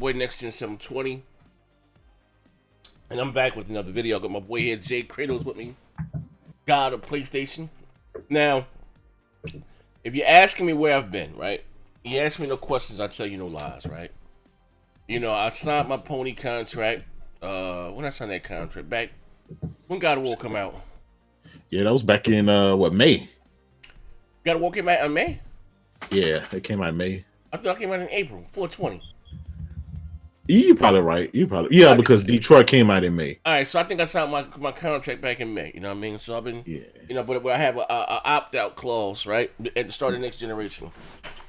boy Next Gen 720, and I'm back with another video. I got my boy here, Jay Kratos, with me. God of PlayStation. Now, if you're asking me where I've been, right? You ask me no questions, I tell you no lies, right? You know, I signed my Pony contract. When I signed that contract, back when God of War come out. Yeah, that was back in May. God of War came out in May. Yeah, it came out in May. I thought it came out in April, 4/20. You probably right. Because Detroit came out in May. All right, so I think I signed my contract back in May. You know what I mean? So I've been, you know, but I have a opt out clause, right, at the start of the next generation.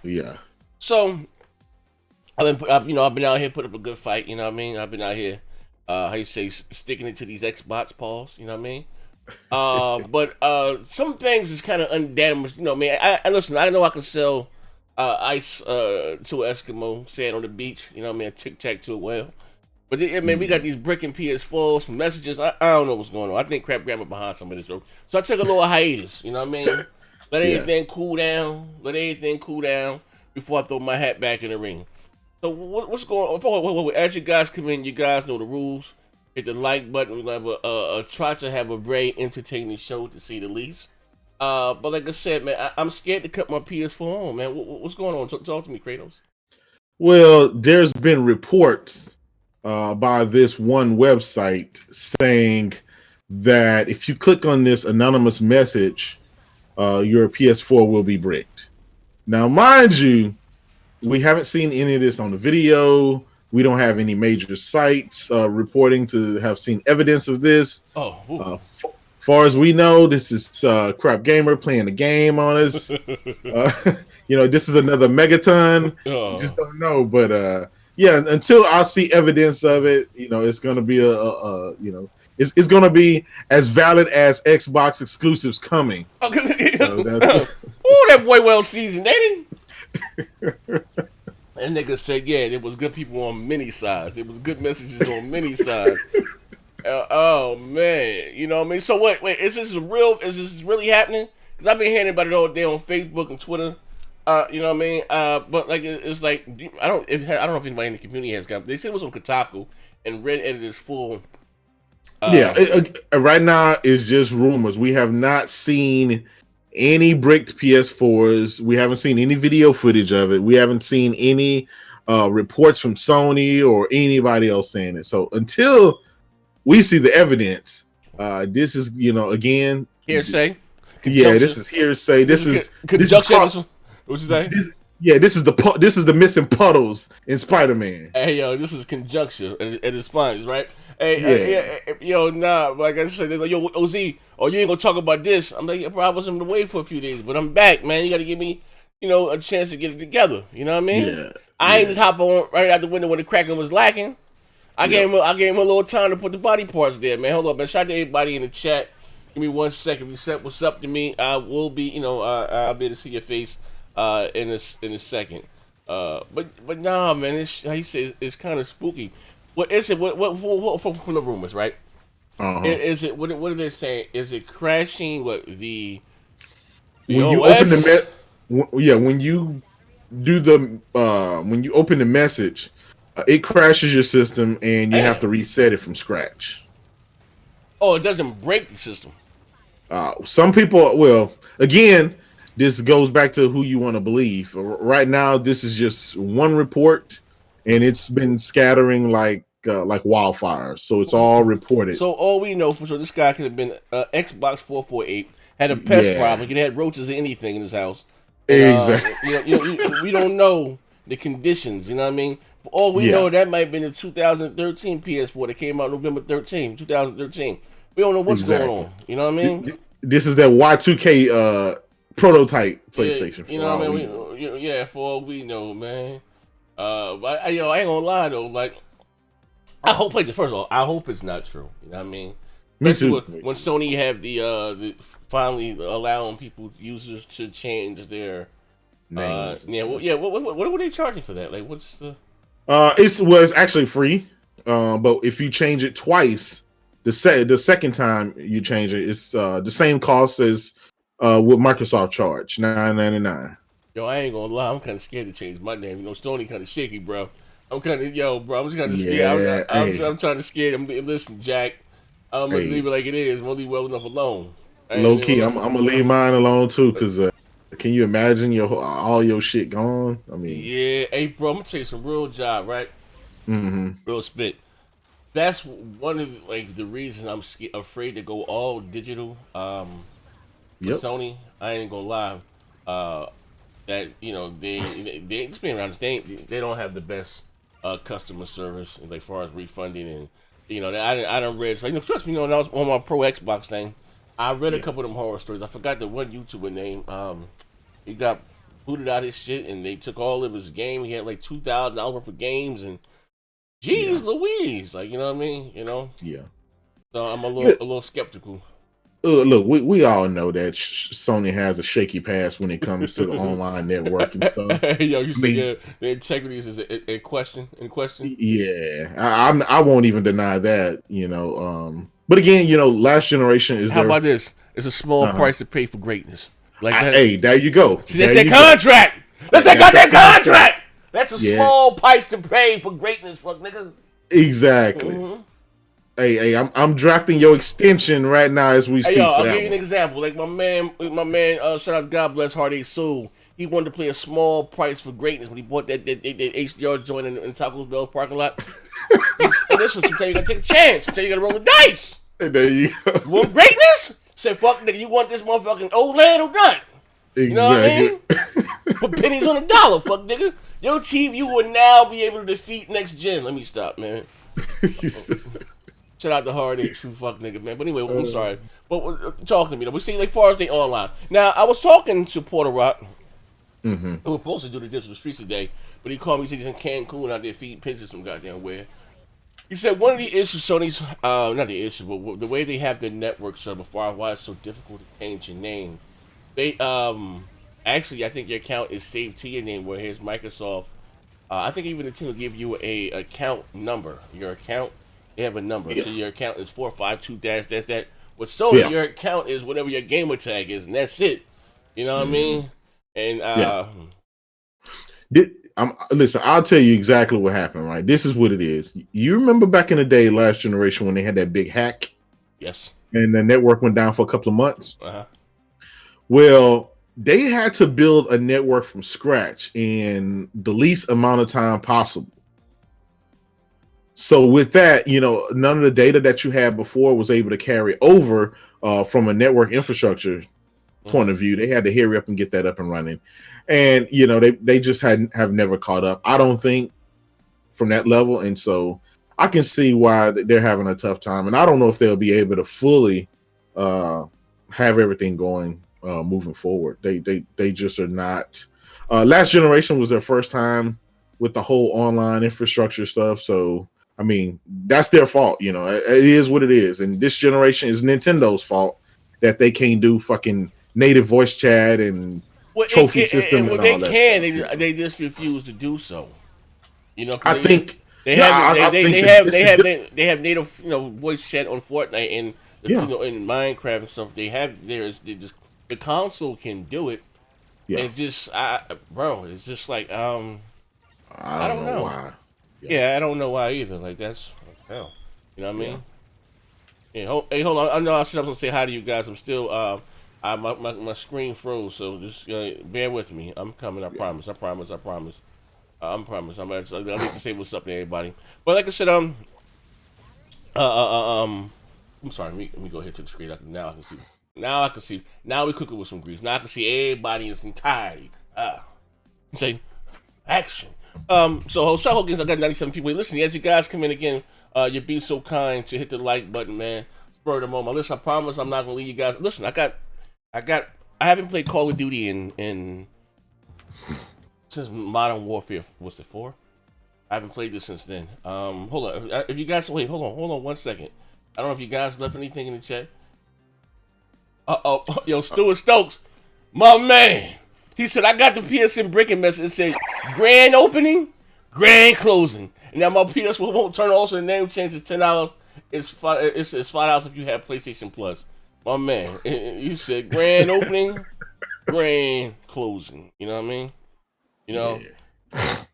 Yeah. So I've been out here putting up a good fight. You know what I mean? I've been out here, how you say, sticking it to these Xbox paws. You know what I mean? But some things is kind of undamaged. You know what I mean? I listen. I know I can sell ice to an Eskimo, sand on the beach. You know what I mean? Tic-tac-toe well. But man, we got these bricking PS4'S, some messages. I don't know what's going on. I think Crapgamer behind some of this. So I took a little hiatus. You know what I mean? Let everything cool down. Let everything cool down before I throw my hat back in the ring. So what's going on? As you guys come in, you guys know the rules. Hit the like button. We'll have try to have a very entertaining show, to say the least. But like I said, man, I'm scared to cut my PS4 on, man. What's going on? Talk to me, Kratos. Well, there's been reports by this one website saying that if you click on this anonymous message, your PS4 will be bricked. Now, mind you, we haven't seen any of this on the video. We don't have any major sites reporting to have seen evidence of this. Far as we know, this is Crapgamer playing the game on us. This is another Megaton. You just don't know, but until I see evidence of it, it's going to be it's going to be as valid as Xbox exclusives coming. Okay. So that boy well seasoned, ain't he? That nigga said, yeah, there was good people on many sides. There was good messages on many sides. Oh man, you know what I mean? So wait, is this really happening? Because I've been hearing about it all day on Facebook and Twitter. You know what I mean? But like, it's like, I don't know if anybody in the community has got. They said it was on Kotaku and Reddit is full. Right now it's just rumors. We have not seen any bricked PS4s. We haven't seen any video footage of it. We haven't seen any reports from Sony or anybody else saying it. So until we see the evidence, this is, again, hearsay. Yeah, this is hearsay. This is conjunction. What you say? This is the missing puddles in Spider-Man. Hey, yo, this is conjunction at its finest, right? Hey, yo, nah, like I said, like, yo, OZ, you ain't gonna talk about this. I'm like, bro, I wasn't away for a few days, but I'm back, man. You gotta give me, a chance to get it together. You know what I mean? Yeah. I ain't just hop on right out the window when the Kraken was lacking. I gave him a little time to put the body parts there, man. Hold up, man. Shout out to everybody in the chat. Give me 1 second. Reset what's up to me. I will be, I'll be able to see your face in a second. But nah, man. How he says it's kind of spooky. What is it? What from the rumors, right? Is it what are they saying? Is it crashing? When you open the when you do the when you open the message, it crashes your system and you have to reset it from scratch. Oh, it doesn't break the system. Some people, well, again, this goes back to who you want to believe. Right now, this is just one report, and it's been scattering like wildfire. So it's all reported. So all we know for sure, this guy could have been Xbox 448, had a pest problem, he could have had roaches or anything in his house. Exactly. We don't know the conditions. You know what I mean? For all we know, that might have been the 2013 PS4 that came out November 2013. We don't know what's going on. You know what I mean? This is that Y2K prototype PlayStation. You know what I mean? For all we know, man. But I ain't gonna lie though. Like, I hope first of all, I hope it's not true. You know what I mean? Me too. When Sony have the finally allowing users to change their names. What were they charging for that? Like, what's the? It's actually free. But if you change it twice, the second time you change it, it's the same cost as what Microsoft charge, $9.99. Yo, I ain't gonna lie, I'm kind of scared to change my name. Sony kind of shaky, bro. I'm kind of bro. I'm just kind of Yeah, scared. I'm trying to scare him. Listen, Jack. I'm gonna leave hey, it like it is. I'm gonna leave well enough alone. I low ain't key, I'm gonna leave mine alone too, cause can you imagine all your shit gone? I mean, Yeah, hey, bro. I'm gonna tell you some real job, right? hmm Real spit. That's one of like the reasons I'm afraid to go all digital. With yep, Sony, I ain't gonna lie. Uh, that they just being honest, they don't have the best customer service like far as refunding and I done read, so trust me, when I was on my pro Xbox thing, I read a yeah, couple of them horror stories. I forgot the one YouTuber name. He got booted out his shit and they took all of his game. He had like $2,000 worth of games and yeah, geez Louise, like you know what I mean, yeah. So I'm a Yeah, little skeptical. look, we all know that Sony has a shaky past when it comes to the online network and stuff. Yo, you I say mean, yeah, the integrity is in question. In question. yeah, I won't even deny that. But again, last generation is How their. about this? It's a small Uh-huh. price to pay for greatness. Like that. Hey, there you go. See, that's There their you go. contract. That's that That's that goddamn contract. contract. That's a Yeah, small price to pay for greatness, fuck nigga. exactly. Mm-hmm. Hey, I'm drafting your extension right now as we Hey yo, speak for I'll give that you an one. example. Like my man, shout out God bless Heartache Soul. He wanted to play a small price for greatness when he bought that HDR joint in Taco Bell's parking lot. Hey, listen, sometimes you gotta take a chance. Sometimes you gotta roll the dice. Hey, there you go. You want greatness? Say fuck nigga, you want this motherfucking old land or not? You know what I Exactly. mean? Put pennies on a dollar, fuck nigga. Your team, you will now be able to defeat next gen. Let me stop, man. Shout out to Heartache, true fuck nigga, man. But anyway, I'm sorry. But talk to me though. We see like far as they online. Now I was talking to Porter Rock, hmm who was supposed to do the digital streets today, but he called me. He said he's in Cancun out there feeding pigeons some goddamn where. He said one of the issues Sony's not the issue, but the way they have their network set up, before why it's so difficult to change your name. They actually I think your account is saved to your name. Where here's Microsoft. I think even the team will give you a account number. Your account, they have a number. Yeah. So your account is 452 dash that's that. With Sony, Yeah. your account is whatever your gamer tag is, and that's it. You know what I hmm mean? And Yeah. Listen, I'll tell you exactly what happened, right? This is what it is. You remember back in the day, last generation, when they had that big hack yes, and the network went down for a couple of months? uh-huh. Well, they had to build a network from scratch in the least amount of time possible. So with that, none of the data that you had before was able to carry over from a network infrastructure point Mm-hmm. of view. They had to hurry up and get that up and running, and they just have never caught up. I don't think from that level, and so I can see why they're having a tough time. And I don't know if they'll be able to fully have everything going moving forward. They just are not. Last generation was their first time with the whole online infrastructure stuff, so. I mean, that's their fault. It is what it is. And this generation is Nintendo's fault that they can't do fucking native voice chat and Well, trophy system well, and they all that can. stuff. They just refuse to do so. Because I think, they yeah, have I think that it's they have native voice chat on Fortnite and yeah, in Minecraft and stuff. They have the console can do it. yeah. And just bro, it's just like I I don't don't know know. why. Yeah, Yeah, I don't know why either. Like that's hell. You know what I yeah, mean? Yeah, hey, hold on. I know I said I was gonna say hi to you guys. I'm still my screen froze, so just bear with me. I'm coming. I yeah. promise. I promise. I promise. I'm promise. I need to say what's up to everybody. But like I said, uh, uh, I'm sorry. Let me go ahead to the screen. Now I can see. Now I can see. Now we cooking with some grease. Now I can see everybody in its entirety. Say action. So shout Hogan's, I got 97 people. Listen, as you guys come in again, you'd be so kind to hit the like button, man. Spur the moment. Listen, I promise I'm not gonna leave you guys. Listen, I haven't played Call of Duty in since Modern Warfare. Was it 4? I haven't played this since then. Hold on. If you guys hold on 1 second. I don't know if you guys left anything in the chat. Yo, Stuart Stokes, my man. He said I got the PSN breaking message. It says grand opening, grand closing. And now my PS4 won't turn. Also, the name change is $10. It's $5 if you have PlayStation Plus. My man, he said grand opening, grand closing. You know what I mean? You know. Yeah.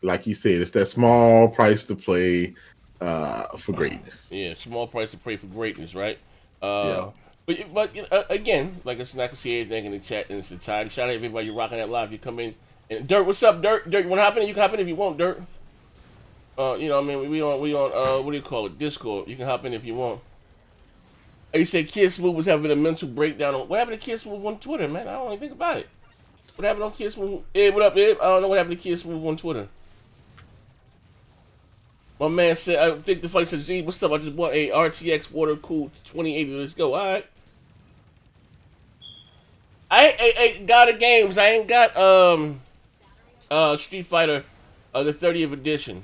like you said, it's that small price to play for greatness. Yeah, small price to pay for greatness, right? Yeah. But again, like I said, I can see everything in the chat and it's entirety. Shout out to everybody, you're rocking that live. You come in and Dirt, what's up, Dirt? Dirt, you want to hop in? You can hop in if you want, Dirt. You know, what I mean, we on what do you call it? Discord. You can hop in if you want. You said Kid Smooth was having a mental breakdown. What happened to Kid Smooth on Twitter, man? I don't even think about it. What happened on Kid Smooth? Ed, what up, Ed? I don't know what happened to Kid Smooth on Twitter. My man said, I think the fight said, Z, what's up? I just bought a RTX water cooled 2080. Let's go. All right. I ain't got a games. I ain't got Street Fighter the 30th edition.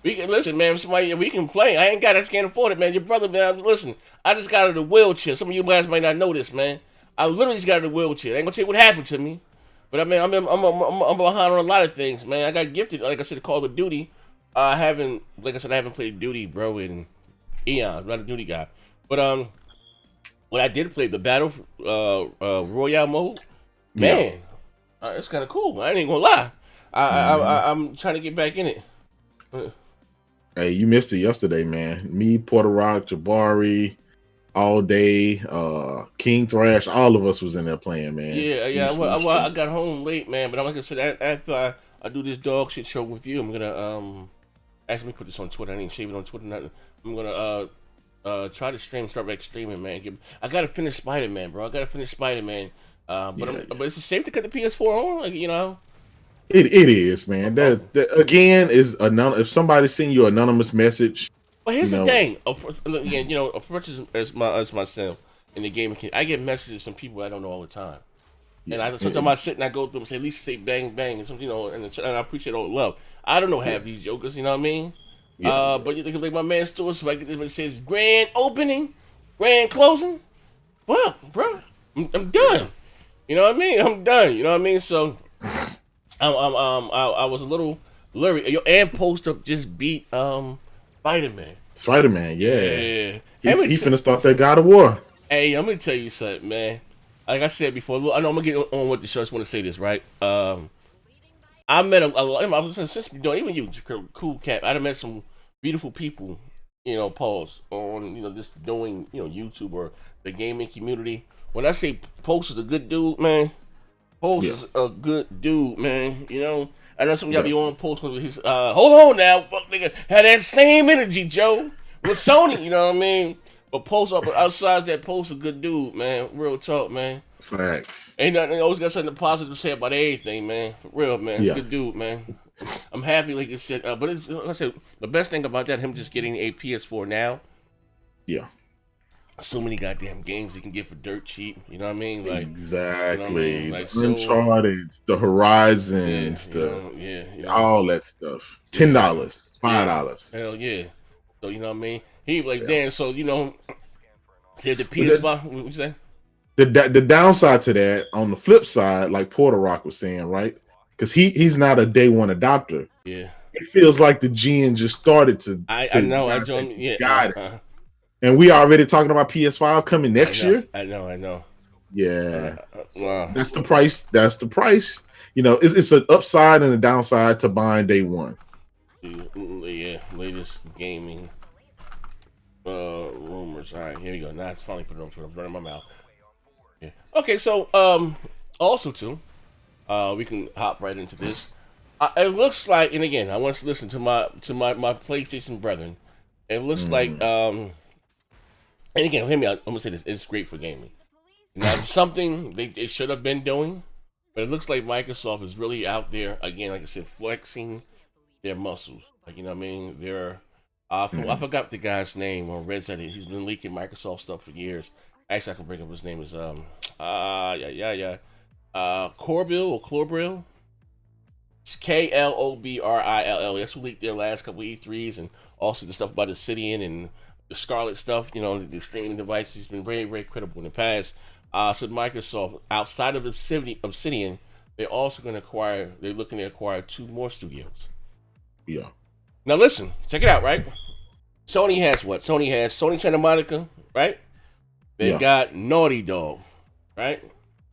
We can listen, man. Somebody we can play. I ain't got it. I can't afford it, man. Your brother, man. Listen, I just got out of the wheelchair. Some of you guys might not know this, man. I literally just got out of the wheelchair. I ain't gonna tell you what happened to me, but I mean, I'm behind on a lot of things, man. I got gifted, like I said, Call of Duty. I haven't played Duty, bro, in eons. I'm not a Duty guy, but when I did play the Battle Royale mode, man, it's kind of cool. I ain't gonna lie. I'm trying to get back in it. Hey, you missed it yesterday, man. Me, Porter Rock, Jabari, all day, King Thrash, all of us was in there playing, man. Yeah. I got home late, man. But I'm like I said, after I do this dog shit show with you, I'm gonna actually put this on Twitter. I didn't shave it on Twitter. Nothing. I'm gonna try to start back streaming, man. I gotta finish Spider-Man, bro. But it's safe to cut the PS4 on, like, you know. It is, man. That again is if somebody send you an anonymous message. But here's the thing. Again, you know, as myself in the gaming community, I get messages from people I don't know all the time. And sometimes I sit and I go through them and say, at least say bang bang and something, you know, and I appreciate all the love. I don't know half these jokers, you know what I mean? Yeah. But you like my man Stuart, so it says grand opening, grand closing. Well, bro, I'm done. You know what I mean? I'm done. You know what I mean? So I was a little leery. And Post Up just beat Spider-Man. Spider-Man, yeah. He finna start that God of War. Hey, I'm gonna tell you something, man. Like I said before, I know I'm gonna get on with the show. I just want to say this, right? I met I was since even you, Cool Cat. I met some beautiful people, you know, pause on, you know, just doing, you know, YouTube or the gaming community. When I say Post is a good dude, man, Post is a good dude, man. You know, I know some of y'all be on Post with his. Hold on now, fuck nigga, had that same energy, Joe, with Sony. You know what I mean? But Post up outside that, Post a good dude, man. Real talk, man. Facts. Ain't nothing. Always got something positive to say about everything, man. For real, man. Yeah. Good dude, man. I'm happy, like I said. But it's, like I said, the best thing about that, him just getting a PS4 now. Yeah. So many goddamn games he can get for dirt cheap. You know what I mean? Like exactly. You know what I mean? Like, the Uncharted, the Horizons, all that stuff. $10, $5. Hell yeah. So you know what I mean? He like, damn. So you know, said the PS5. What you say? The downside to that, on the flip side, like Porter Rock was saying, right? Because he's not a day one adopter. Yeah. It feels like the gen just started to. I know. I joined. Yeah. Got it. And we already talking about PS5 coming next year. I know. Yeah. Wow. That's the price. You know, it's an upside and a downside to buying day one. Yeah. Latest gaming rumors. All right, here we go. Now it's finally put it on Twitter. I'm running my mouth. Yeah. Okay, so also too, we can hop right into this. It looks like, and again, I want to listen to my PlayStation brethren. It looks like and again, hear me out. I'm gonna say this: it's great for gaming. Now, it's something they should have been doing, but it looks like Microsoft is really out there again. Like I said, flexing their muscles. Like, you know what I mean? They're I forgot the guy's name on Red Set. He's been leaking Microsoft stuff for years. Actually, I can bring up his name. Is Corbill or Clorbrill? It's Klobrill. That's who leaked their last couple E3s, and also the stuff about Obsidian and the Scarlett stuff. You know, the streaming devices. Has been very, very credible in the past. So Microsoft, outside of Obsidian, they're also going to acquire. They're looking to acquire 2 more studios. Yeah. Now listen, check it out, right? Sony has what? Sony has Sony Santa Monica, right? They got Naughty Dog, right?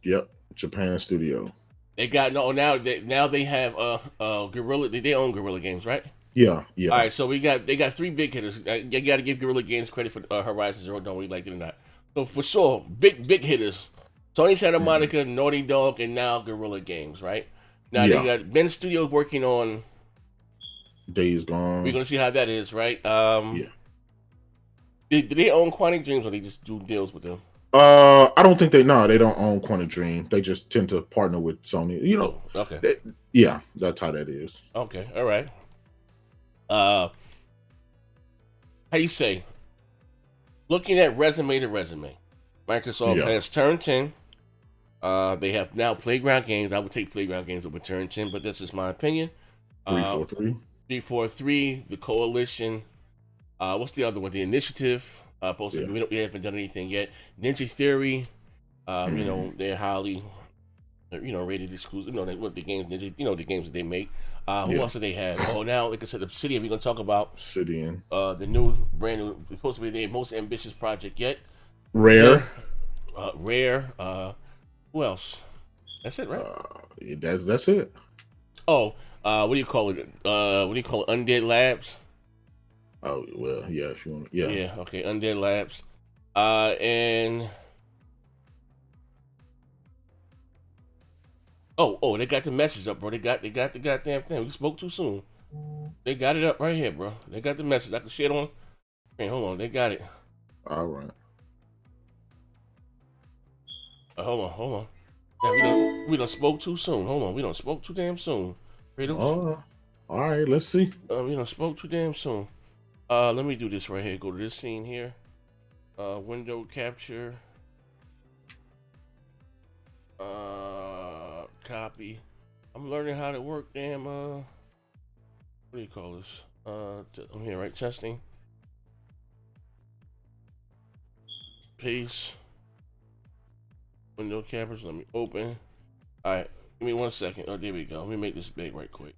Yep. Japan studio. They got no now. They have Gorilla. They own Gorilla Games, right? Yeah, All yeah. right, so they got three big hitters. You got to give Gorilla Games credit for Horizon Zero Dawn, whether you like it or not. So for sure, big hitters. Sony Santa Mhm. Monica, Naughty Dog, and now Gorilla Games, right? Now they Yeah. got Ben Studios working on. Days We're Gone. gonna see how that is, right? Yeah. Do they own Quantic Dreams or they just do deals with them? I don't think they don't own Quantic Dream. They just tend to partner with Sony. Oh, okay, Yeah, that's how that is. okay, all right. Uh, how you say? Looking at resume to resume, Microsoft Yeah. has turned 10. They have now Playground Games. I would take Playground Games over Turn 10, but this is my opinion. Three Uh, four three. 343, the Coalition. What's the other one? The Initiative. Yeah. We haven't done anything yet. Ninja Theory. Mhm. They're highly, rated exclusive. What the games Ninja, the games that they make. Who Yeah. else do they have? Oh, now like I said, Obsidian. We're gonna talk about Obsidian. the new, brand new, supposed to be their most ambitious project yet. Rare. Rare. Who else? That's it, right? Yeah, that's it. Oh, what do you call it? What do you call it? Undead Labs. Oh well, yeah. If you want, yeah. Yeah. Okay. Undead Labs. And they got the message up, bro. They got the goddamn thing. We spoke too soon. They got it up right here, bro. They got the message. I can share it on. Man, hold on. They got it. All right. Hold on. Yeah, we done spoke too soon. Hold on. We done spoke too damn soon. Kratos. All right. Let's see. We done spoke too damn soon. Let me do this right here. Go to this scene here. Window capture. Copy. I'm learning how to work. Damn. What do you call this? I'm here, right? Testing. Paste. Window captures. Let me open. All right. Give me 1 second. Oh, there we go. Let me make this big right quick.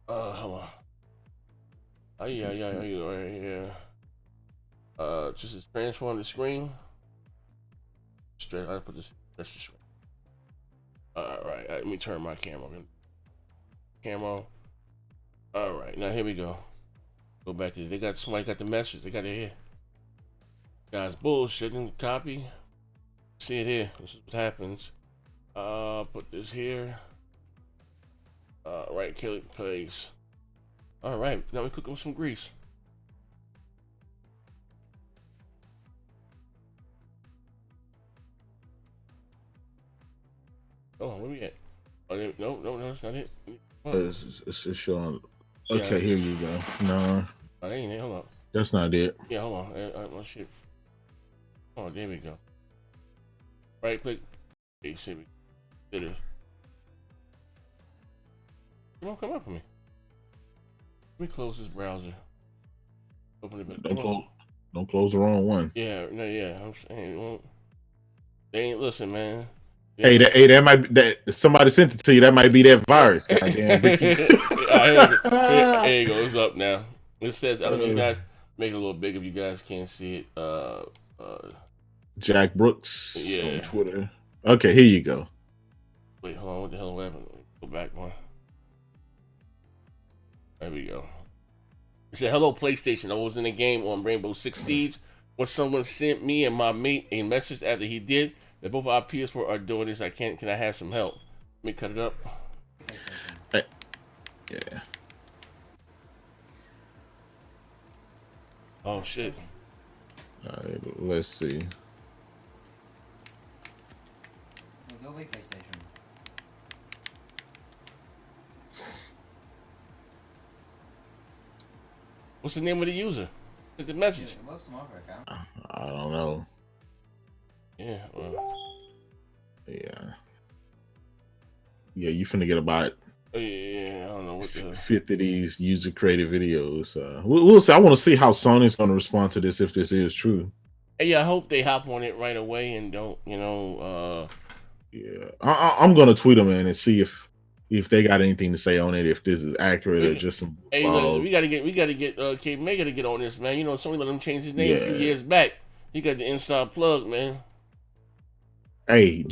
Hold on. Oh yeah, right here. Just transform the screen. Straight. I put this. That's just. All right. Let me turn my camera. Camera. All right. Now here we go. Go back to. They got somebody got the message. They got it here. Guys, bullshitting. Copy. See it here. This is what happens. Put this here. Right click place. All right. Now we cook them some grease. Oh, where we at? Oh, no, that's not it. It's showing. Yeah. Okay, here you go. No, Oh, that ain't it. Hold on. that's not it. Yeah, hold on. My shit. Oh, there we go. Right click. Okay, see me. It is. It won't come up for me. Let me close this browser. Open it back. Don't close the wrong one. Yeah, no, yeah. I'm saying it won't. They ain't listen, man. Hey, that might be that somebody sent it to you. That might be that virus. Goddamn. Here you go. It's up now. It says, I don't know, you guys make it a little big if you guys can't see it. Jack Brooks Yeah. on Twitter. Okay, here you go. Wait, hold on. What the hell happened? Go back one. There we go. It said, hello, PlayStation. I was in a game on Rainbow Six Siege when someone sent me and my mate a message after he did that both our PS4 are doing this. Can I have some help? Let me cut it up. Yeah. Oh, shit. All right, let's see. Go away, PlayStation. What's the name of the user? The message. It works on my account. I don't know. Yeah. Yeah. Yeah, you finna get about Yeah, I don't know what the 50 of these user created videos. We'll see. I want to see how Sony's going to respond to this if this is true. Hey, yeah, I hope they hop on it right away and don't, Yeah, I'm going to tweet them, man, and see if they got anything to say on it, if this is accurate or just some. Hey, look, we gotta get K Mega to get on this, man. You know, Sony let him change his name a few years back. He got the inside plug, man. Hey,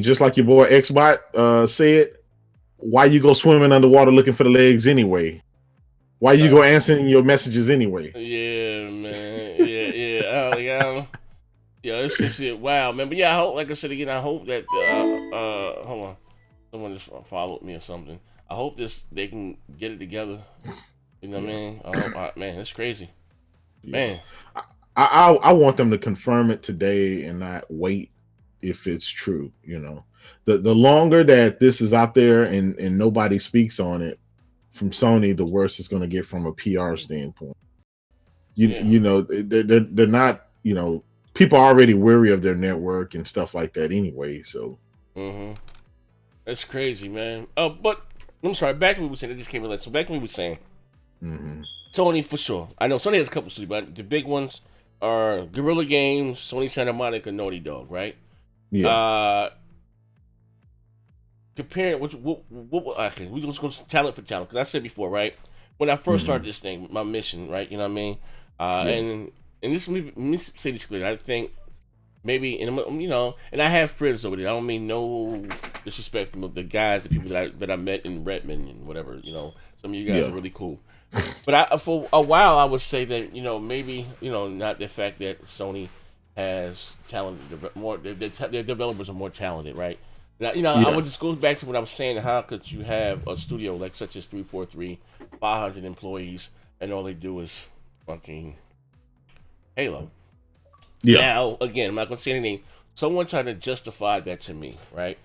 just like your boy Xbot said, why you go swimming underwater looking for the legs anyway? Why you go answering your messages anyway? Yeah, man. Yeah, it's just shit. Wow, man. But yeah, I hope, like I said again, I hope that hold on, someone just followed me or something. I hope they can get it together. You know what I mean? Man, it's crazy, Yeah. man. I want them to confirm it today and not wait if it's true. The longer that this is out there and nobody speaks on it from Sony, the worse it's going to get from a PR standpoint. They're not. People are already wary of their network and stuff like that anyway. So, That's crazy, man. But I'm sorry. Back to what we were saying. It just came in late. So back to what we were saying. Sony for sure. I know Sony has a couple of studios, but the big ones are Guerrilla Games, Sony Santa Monica, Naughty Dog, right? yeah. Comparing what okay, we just go talent for talent because I said before, right? When I first started this thing, my mission, right? You know what I mean? And this let me say this clearly. I think maybe and I have friends over there. I don't mean no disrespect from the guys, the people that I met in Redmond and whatever. Some of you guys are really cool. But for a while I would say that maybe not the fact that Sony has talented more their developers are more talented, right? Now, I would just go back to what I was saying. How could you have a studio like such as 343, 500 employees, and all they do is fucking Halo? Yeah. Now, again, I'm not gonna say anything. Someone tried to justify that to me, right?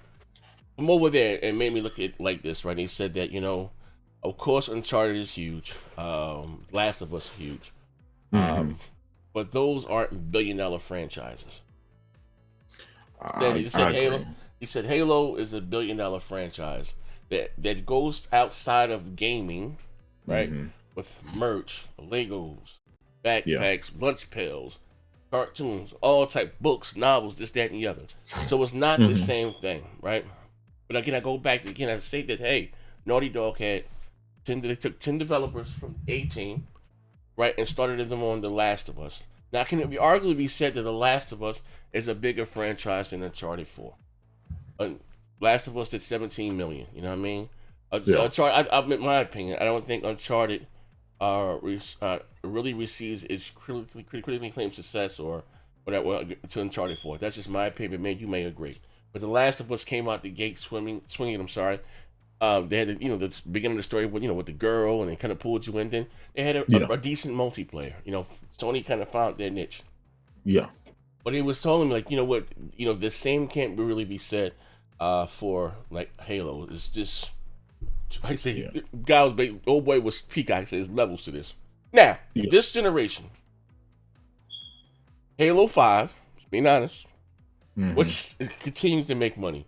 From over there, and made me look at it like this, right? He said that of course, Uncharted is huge. Last of Us is huge. But those aren't billion-dollar franchises. He said Halo. Agree. He said Halo is a billion-dollar franchise that goes outside of gaming, right? With merch, Legos, backpacks, lunch pails, cartoons, all type books, novels, this, that, and the other. So it's not the same thing, right? But again, I go back again. I say that Naughty Dog had 10. They took 10 developers from 18, right, and started them on The Last of Us. Now, can it arguably be said that The Last of Us is a bigger franchise than Uncharted 4? Last of Us did 17 million. You know what I mean? Uncharted. In my opinion, I don't think Uncharted really receives its critically acclaimed success or whatever to Uncharted 4. That's just my opinion. Man, you may agree. But The Last of Us came out the gate swinging. I'm sorry. They had the beginning of the story with the girl, and they kind of pulled you in. Then they had a decent multiplayer. Sony kind of found their niche. Yeah. But he was telling me the same can't really be said for like Halo. It's just I say old boy was peak. I say there's levels to this. Now this generation, Halo 5, being honest, which continues to make money.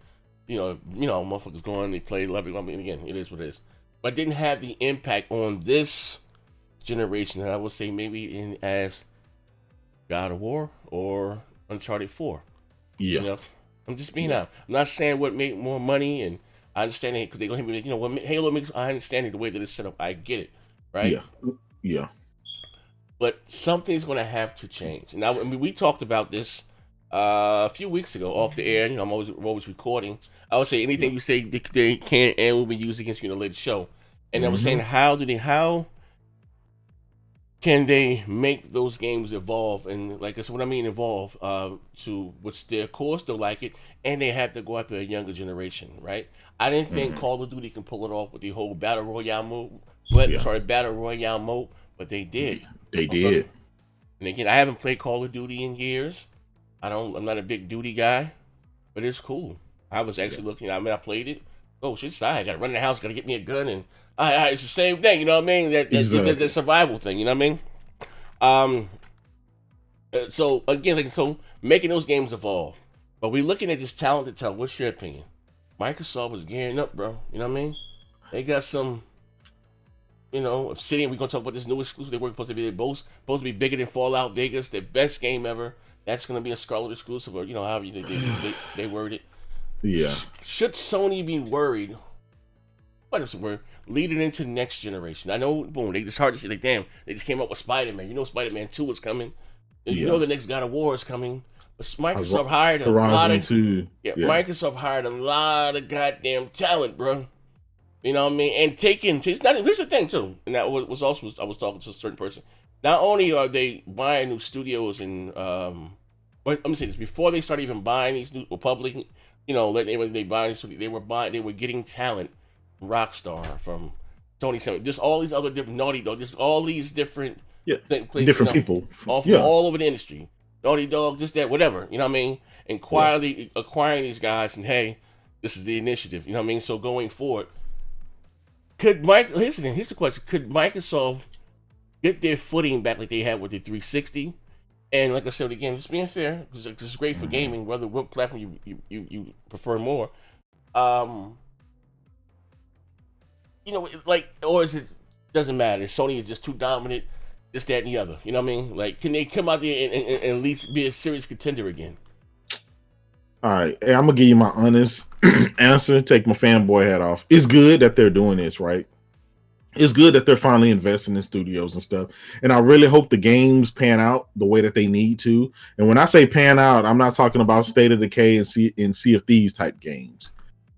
Motherfuckers go on, they play, love it. I mean, again, it is what it is. But didn't have the impact on this generation that I would say maybe as God of War or Uncharted 4. Yeah. I'm just being out. I'm not saying what made more money, and I understand it because they're going to be what Halo makes. I understand it the way that it's set up. I get it, right? Yeah. But something's going to have to change. Now, we talked about this a few weeks ago off the air. I'm always recording. I would say anything you say they can and will be used against you in a later show. And I was saying how can they make those games evolve? And like I said, what I mean evolve to which their course they'll like it, and they have to go after a younger generation, right? I didn't think Call of Duty can pull it off with the whole battle royale mode. Battle royale mode, but they did. They did. And again, I haven't played Call of Duty in years. I'm not a big duty guy, but it's cool. I was actually looking. I played it. Oh shit! I gotta run in the house. Gotta get me a gun, and it's the same thing. You know what I mean? That's the survival thing. You know what I mean? So again, so making those games evolve, but we're looking at just talent to talent. What's your opinion? Microsoft was gearing up, bro. You know what I mean? They got some. Obsidian. We're gonna talk about this new exclusive. They're supposed to be bigger than Fallout Vegas. Their best game ever. That's gonna be a Scarlett exclusive, or however they word it. Yeah. Should Sony be worried? What is the word? Leading into the next generation. I know, boom. It's hard to say. Like, damn, they just came up with Spider-Man. Spider-Man 2 is coming. The next God of War is coming. Microsoft hired a lot Horizon of 2. yeah. Microsoft hired a lot of goddamn talent, bro. You know what I mean? And taking it's not. Here's the thing too, and that was also I was talking to a certain person. Not only are they buying new studios and but let me say this before they started even buying these new public, you know, they buying they were getting talent, from Rockstar from Sony, just all these other different Naughty Dog, just all these different different people, all from all over the industry, Naughty Dog, just that whatever, you know what I mean? And quietly acquiring these guys, and hey, this is the initiative, you know what I mean? So going forward. Here's the question: could Microsoft get their footing back like they had with the 360? And like I said again, just being fair, because it's great for gaming, whether what platform you prefer more. You know, like, or is it doesn't matter? Sony is just too dominant, this, that, and the other. You know what I mean? Like, can they come out there and at least be a serious contender again? All right, hey, I'm gonna give you my honest answer. Take my fanboy hat off. It's good that they're doing this, right? It's good that they're finally investing in studios and stuff. And I really hope the games pan out the way that they need to. And when I say pan out, I'm not talking about State of Decay and Sea of Thieves type games.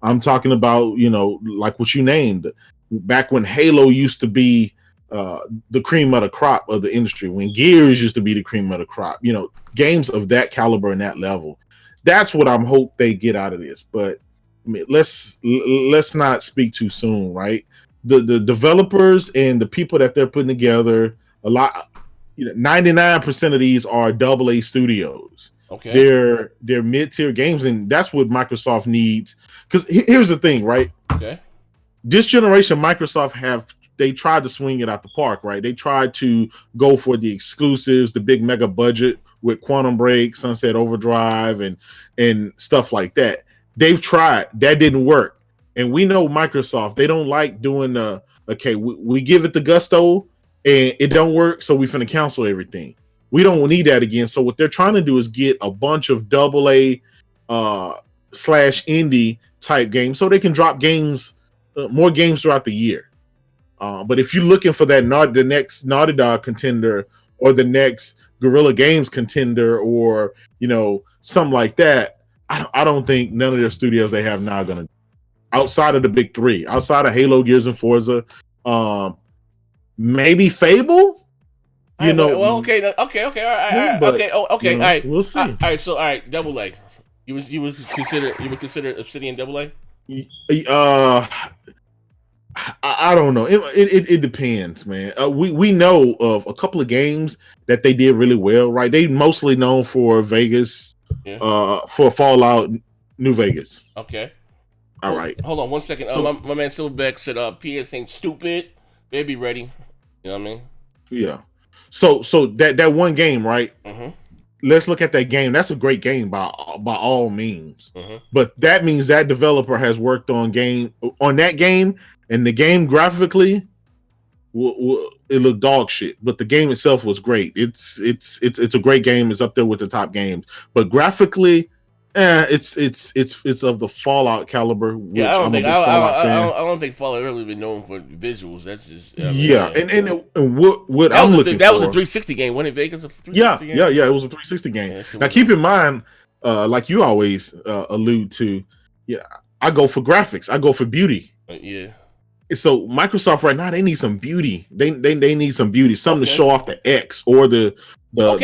I'm talking about, you know, like what you named back when Halo used to be the cream of the crop of the industry, when Gears used to be the cream of the crop. You know, games of that caliber and that level. That's what I'm hope they get out of this. But I mean, let's not speak too soon, right? The developers and the people that they're putting together, a lot, you know, 99% of these are AA studios. Okay, they're mid-tier games, and that's what Microsoft needs. Because here's the thing, right? Okay, this generation, Microsoft they tried to swing it out the park, right? They tried to go for the exclusives, the big mega budget with Quantum Break, Sunset Overdrive, and stuff like that. They've tried. That didn't work. And we know Microsoft, they don't like doing we give it the gusto and it don't work, so we finna cancel everything. We don't need that again. So what they're trying to do is get a bunch of AA / indie type games so they can drop games, more games throughout the year. But if you're looking for the next Naughty Dog contender or the next Guerrilla Games contender or, you know, something like that, I don't think none of their studios they have now are going to, outside of the big three, outside of Halo, Gears, and Forza, maybe Fable. okay, all right, all right. We'll see. All right, so all right, Double A. You would consider Obsidian Double A? I don't know. It depends, man. We know of a couple of games that they did really well, right? They mostly known for Vegas, for Fallout New Vegas. Okay. All right. Hold on 1 second. My man Silverback said PS ain't stupid. They be ready. You know what I mean? Yeah. So that one game, right? Mm-hmm. Let's look at that game. That's a great game by all means. Mm-hmm. But that means that developer has worked on that game, and the game graphically, it looked dog shit. But the game itself was great. It's a great game. It's up there with the top games. But graphically, it's of the Fallout caliber. Which I don't I'm think Fallout really been known for visuals. That's just and what I'm looking for. That was a 360 game. Wasn't it Vegas? A 360 game? Yeah. It was a 360 game. Now keep in mind, like you always allude to, I go for graphics. I go for beauty. Yeah. So Microsoft right now, they need some beauty. They need some beauty, something to show off the X or the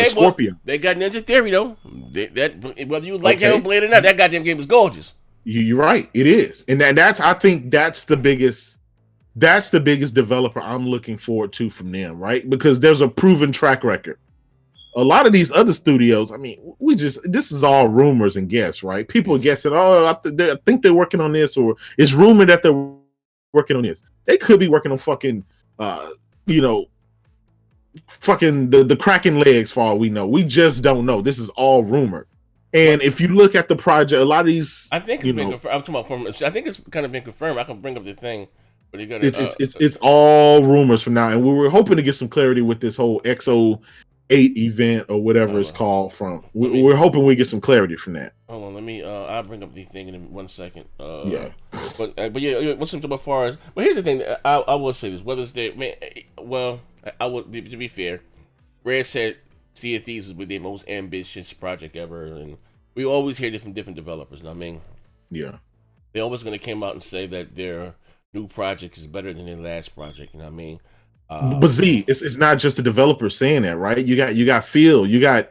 Scorpion. Well, they got Ninja Theory though. Whether you like Hellblade or not, that goddamn game is gorgeous. You're right, it is, and I think that's the biggest developer I'm looking forward to from them, right? Because there's a proven track record. A lot of these other studios, I mean, this is all rumors and guess, right? People are guessing, I think they're working on this, or it's rumored that they're working on this. They could be working on fucking the Kraken legs for all we know. We just don't know. This is all rumored. And if you look at the project, a lot of these, I think it's been confirmed. I'm talking about I think it's kind of been confirmed. I can bring up the thing, but you got it's all rumors from now, and we were hoping to get some clarity with this whole XO8 event or whatever it's called. We're hoping we get some clarity from that. Hold on, let me. I'll bring up the thing in 1 second. Yeah, but yeah, what's something about far as? But here's the thing. I will say this: whether it's there, man. Well, I would to be fair. Red said Sea of Thieves was their most ambitious project ever, and we always hear it from different developers. You know what I mean? Yeah. They're always going to come out and say that their new project is better than their last project. You know what I mean? But Z, it's not just the developers saying that, right? You got Phil, you got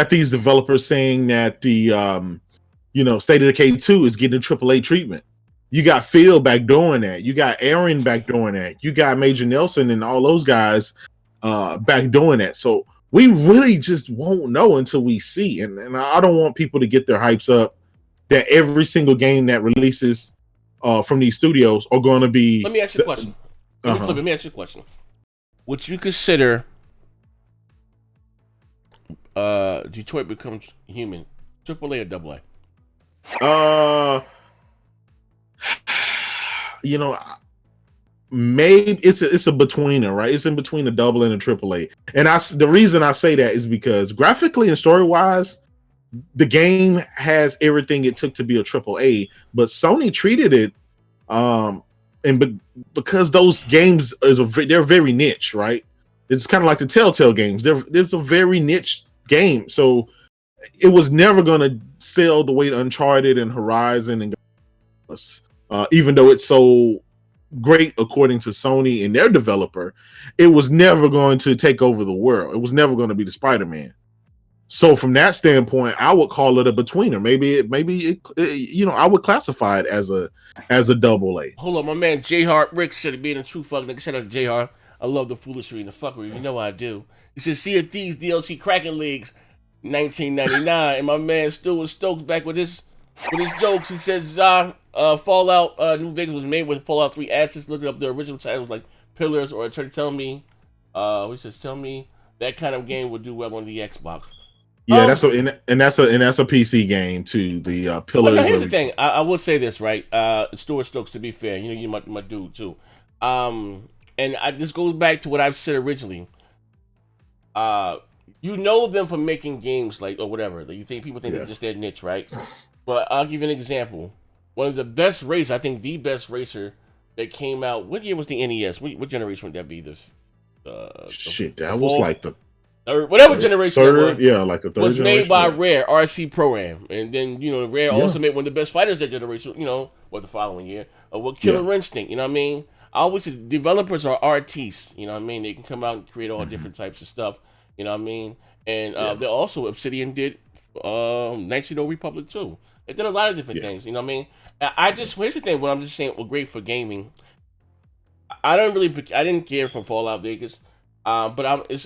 these developers saying that the State of Decay 2 is getting a AAA treatment. You got Phil backdooring that. You got Aaron backdooring that. You got Major Nelson and all those guys backdooring that. So we really just won't know until we see. And I don't want people to get their hypes up that every single game that releases from these studios are going to be. Let me ask you a question. Let me ask you a question. Would you consider Detroit Becomes Human AAA or AA? Maybe it's a betweener, right? It's in between a double and a AAA. And the reason I say that is because graphically and story wise, the game has everything it took to be a AAA, but Sony treated it, because those games they're very niche, right? It's kind of like the Telltale games. There's a very niche game, so it was never going to sell the way Uncharted and Horizon and even though it's so great according to Sony and their developer, it was never going to take over the world. It was never going to be the Spider-Man. So from that standpoint, I would call it a betweener. Maybe I would classify it as a AA. Hold on, my man J Hart Rick said, being a true fuck nigga. Shout out to J Hart. I love the foolery and the fuckery. You know I do. He said, Sea of Thieves DLC cracking leagues, 1999, and my man Stu was stoked back with his jokes. He says Fallout New Vegas was made with Fallout 3 assets. Looking up the original titles like Pillars or tell me that kind of game would do well on the Xbox. Yeah, that's a PC game too. The Pillars. Now here's the thing. I will say this, right? Stuart Stokes, to be fair, you're my dude too. And this goes back to what I've said originally. You know them for making games or whatever. People think it's just their niche, right? But I'll give you an example. One of the best racers, I think the best racer that came out. What year was the NES? What generation would that be? That was like the whatever generation third, that was. like the third was made by yeah. Rare RC Pro-Am, and then Rare also made one of the best fighters that generation. The following year, with Killer Instinct. You know what I mean? I always say developers are artists. You know what I mean? They can come out and create all different types of stuff. You know what I mean? And they're also Obsidian did Knights of the Republic too. They did a lot of different things. You know what I mean? Here's the thing. What I'm just saying, great for gaming. I didn't care for Fallout Vegas. But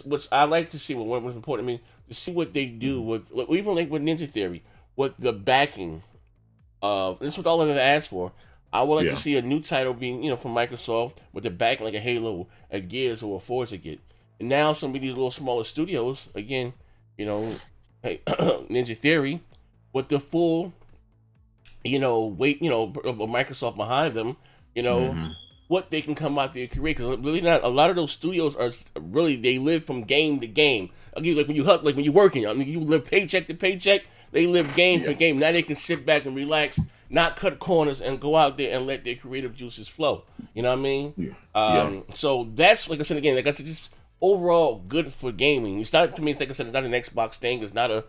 what I like to see, what was important to me, to see what they do with even like with Ninja Theory, with the backing of this is what all of them asked for. I would like to see a new title being, from Microsoft with the backing like a Halo, a Gears, or a Forza get. And now some of these little smaller studios, again, hey, Ninja Theory, with the full, weight, of Microsoft behind them, what they can come out there and create, because really not a lot of those studios are really, they live from game to game. Again, like when you're working, you live paycheck to paycheck. They live game for game. Now they can sit back and relax, not cut corners, and go out there and let their creative juices flow. You know what I mean? So that's, like I said again, just overall good for gaming. It's not, to me, it's like I said, it's not an Xbox thing. It's not a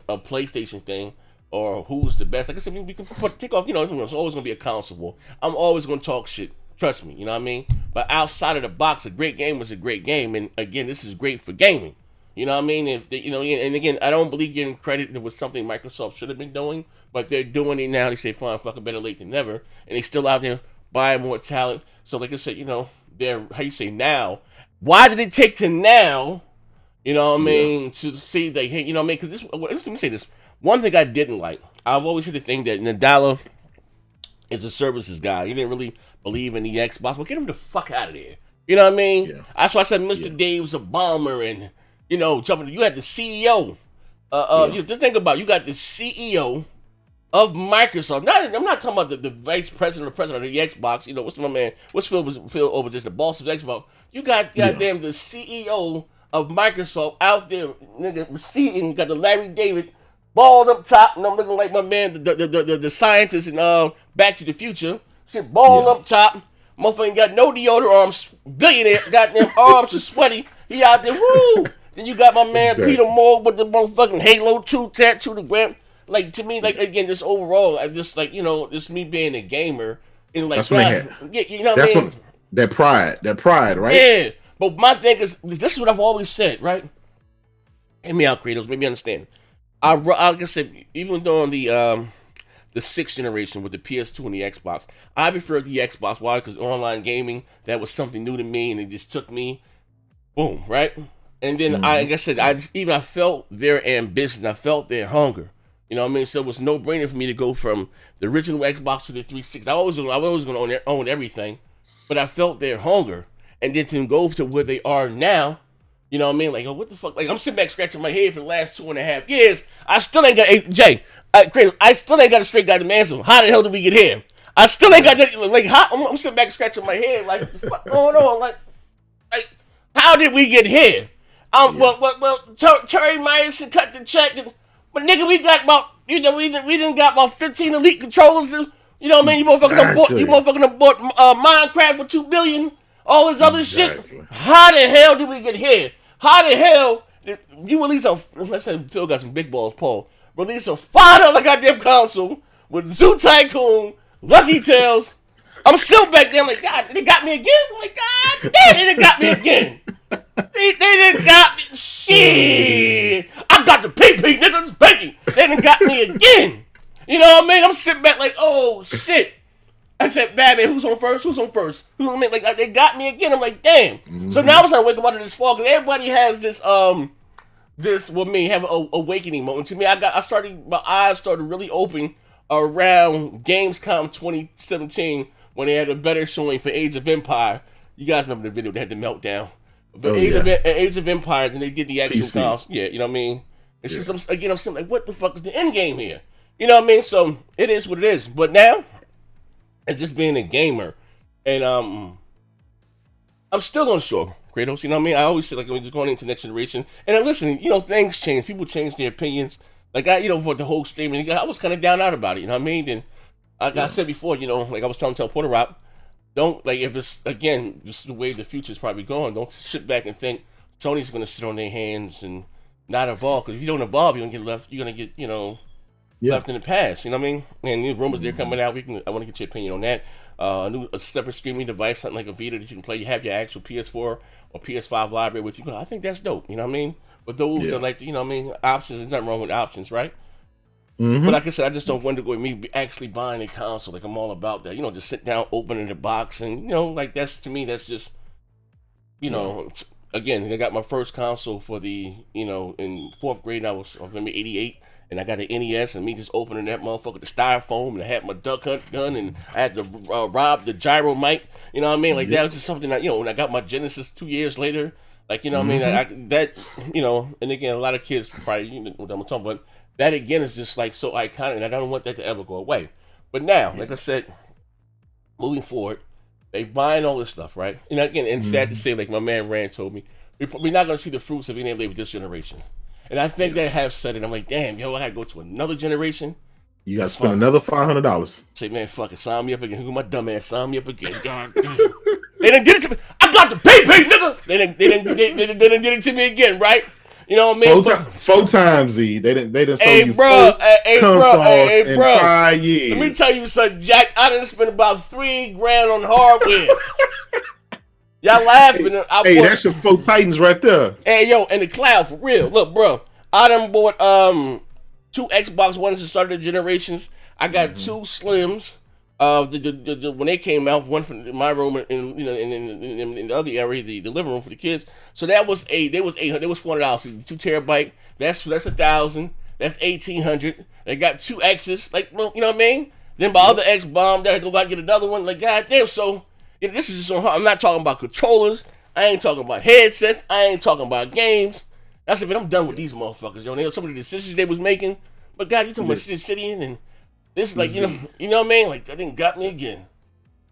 PlayStation thing. Or who's the best. Like I said, we can take off. It's always gonna be a console war. I'm always gonna talk shit. Trust me, you know what I mean? But outside of the box, a great game was a great game. And again, this is great for gaming. You know what I mean? And again, I don't believe giving credit was something Microsoft should have been doing, but they're doing it now. They say, fine, fucking better late than never. And they still out there buying more talent. So like I said, they're, how you say, now. Why did it take to now, to see they, hey, because let me say this. One thing I didn't like, I've always heard the thing that Nadala is a services guy. He didn't really believe in the Xbox. Well, get him the fuck out of there. You know what I mean? Yeah. That's why I said Mr. Dave's a bomber, and jumping. You had the CEO. Just think about it. You got the CEO of Microsoft. I'm not talking about the vice president or president of the Xbox. What's my man? What's Phil over just the boss of Xbox? You got goddamn the CEO of Microsoft out there, nigga, seating. Got the Larry David bald up top, and I'm looking like my man, the scientist in Back to the Future. Shit, bald up top. Motherfucker got no deodorant arms. Billionaire, goddamn arms are sweaty. He out there, woo! Then you got my man Exactly. Peter Moore with the motherfucking Halo 2 tattoo to grant. Like, to me, like, again, just overall, I just, like, you know, just me being a gamer. And, like, That's when they had. yeah, you know what That's I mean? when that pride, right? Yeah. But my thing is, this is what I've always said, right? Hear me out, Kratos. Maybe understand. Like I said, even during the sixth generation with the PS2 and the Xbox, I preferred the Xbox. Why? Because online gaming, that was something new to me, and it just took me, boom, right? And then like I said, I felt their ambition, I felt their hunger. You know what I mean? So it was no brainer for me to go from the original Xbox to the 360. I was always going to own everything, but I felt their hunger, and then to go to where they are now. You know what I mean? Like, oh, what the fuck? Like, I'm sitting back scratching my head for the last 2.5 years. I still ain't got Jay. I still ain't got a straight goddamn answer. How the hell did we get here? I still ain't got that. Like, I'm sitting back scratching my head. Like, what the fuck going on? Like, how did we get here? Well, Terry Myerson cut the check, but nigga, we got about, you know, we didn't got about 15 elite controllers. You know what I mean? You motherfuckers done bought Minecraft for $2 billion. All this other shit. How the hell did we get here? How the hell did you release a? Let's say Phil got some big balls, Paul. Release a $5 goddamn console with Zoo Tycoon, Lucky Tales. I'm still back there. I'm like, God, they got me again. I'm like, God damn, they done got me again. They done got me. Shit. I got the PP, nigga. It's banking. They done got me again. You know what I mean? I'm sitting back like, oh shit. I said, Batman, who's on first? Who's on first? Who's on me? Like, they got me again. I'm like, damn. So now I'm starting to wake up out of this fog because everybody has this have an awakening moment. To me, my eyes started really open around Gamescom 2017 when they had a better showing for Age of Empire. You guys remember the video? They had the meltdown. But Age of Empire, then they did the actual cons. Yeah, you know what I mean? It's just, I'm saying, like, what the fuck is the end game here? You know what I mean? So it is what it is. But now, it's just being a gamer, and I'm still unsure, Kratos. You know what I mean? I always say, like, we're just going into next generation, and then listen, you know, things change. People change their opinions. Like, for the whole streaming, I was kind of down out about it. You know what I mean? And I said before, you know, like I was telling Porter Rock, don't, like, if it's, again, just the way the future's probably going, don't sit back and think Sony's going to sit on their hands and not evolve. Because if you don't evolve, you're going to get left. You're going to get, you know, left in the past, you know what I mean? And new rumors they're coming out. I want to get your opinion on that. A separate streaming device, something like a Vita that you can play. You have your actual PS4 or PS5 library with you. I think that's dope. You know what I mean? But those that like, you know what I mean? Options. There's nothing wrong with options, right? But like I said, I just don't want to go with me actually buying a console. Like, I'm all about that. You know, just sit down, opening the box, and, you know, like, that's, to me, that's just, you know, again, I got my first console for the, you know, in 4th grade. I was maybe 88. And I got an NES, and me just opening that motherfucker, the styrofoam, and I had my duck hunt gun, and I had to rob the gyro mic. You know what I mean? Like, that was just something that, you know, when I got my Genesis 2 years later, like, you know what I mean? That, you know, and again, a lot of kids probably, you know what I'm talking about, but that, again, is just, like, so iconic, and I don't want that to ever go away. But now, like I said, moving forward, they buying all this stuff, right? And again, and sad to say, like my man Rand told me, we're not going to see the fruits of any labor this generation. And I think they have said it. I'm like, damn, yo, I gotta go to another generation. You gotta spend another $500. Say, man, fuck it, sign me up again. Who got my dumb ass? Sign me up again. God damn. They didn't get it to me. I got the PP, nigga. They didn't get it to me again, right? You know what I mean? Four times, Z. They didn't sell you four consoles in 5 years. Let me tell you something, Jack. I didn't spend about $3,000 on hardware. Y'all laughing. Hey, that's your 4 Titans right there. Hey, yo, in the cloud, for real. Look, bro, I done bought 2 Xbox Ones to start the generations. I got 2 Slims. When they came out, one from my room and, you know, in the other area, the living room for the kids. So that was $800. It was $400. 2 terabyte. That's $1,000. That's $1,800. They got 2 X's. Like, well, you know what I mean? Then my other X bombed. I had to go out and get another one. Like, goddamn. So. Yeah, this is just on. I'm not talking about controllers. I ain't talking about headsets. I ain't talking about games. I said, man, I'm done with these motherfuckers, yo. Some of the decisions they was making. But God, you talking about Obsidian and this is like, you know what I mean? Like, that didn't got me again.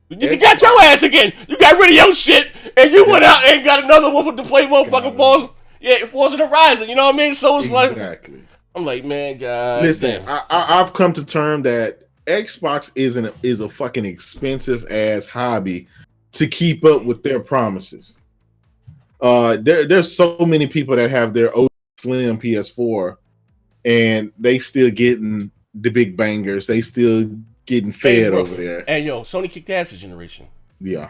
You got your ass again. You got rid of your shit, and you went out and got another one for the play motherfucking Falls. Yeah, it falls in the Horizon. You know what I mean? So it's like, I'm like, man, God. Listen, I've come to term that Xbox is a fucking expensive ass hobby to keep up with their promises. There's so many people that have their old slim PS4 and they still getting the big bangers. They still getting fed over there. And yo, Sony kicked ass this generation. Yeah.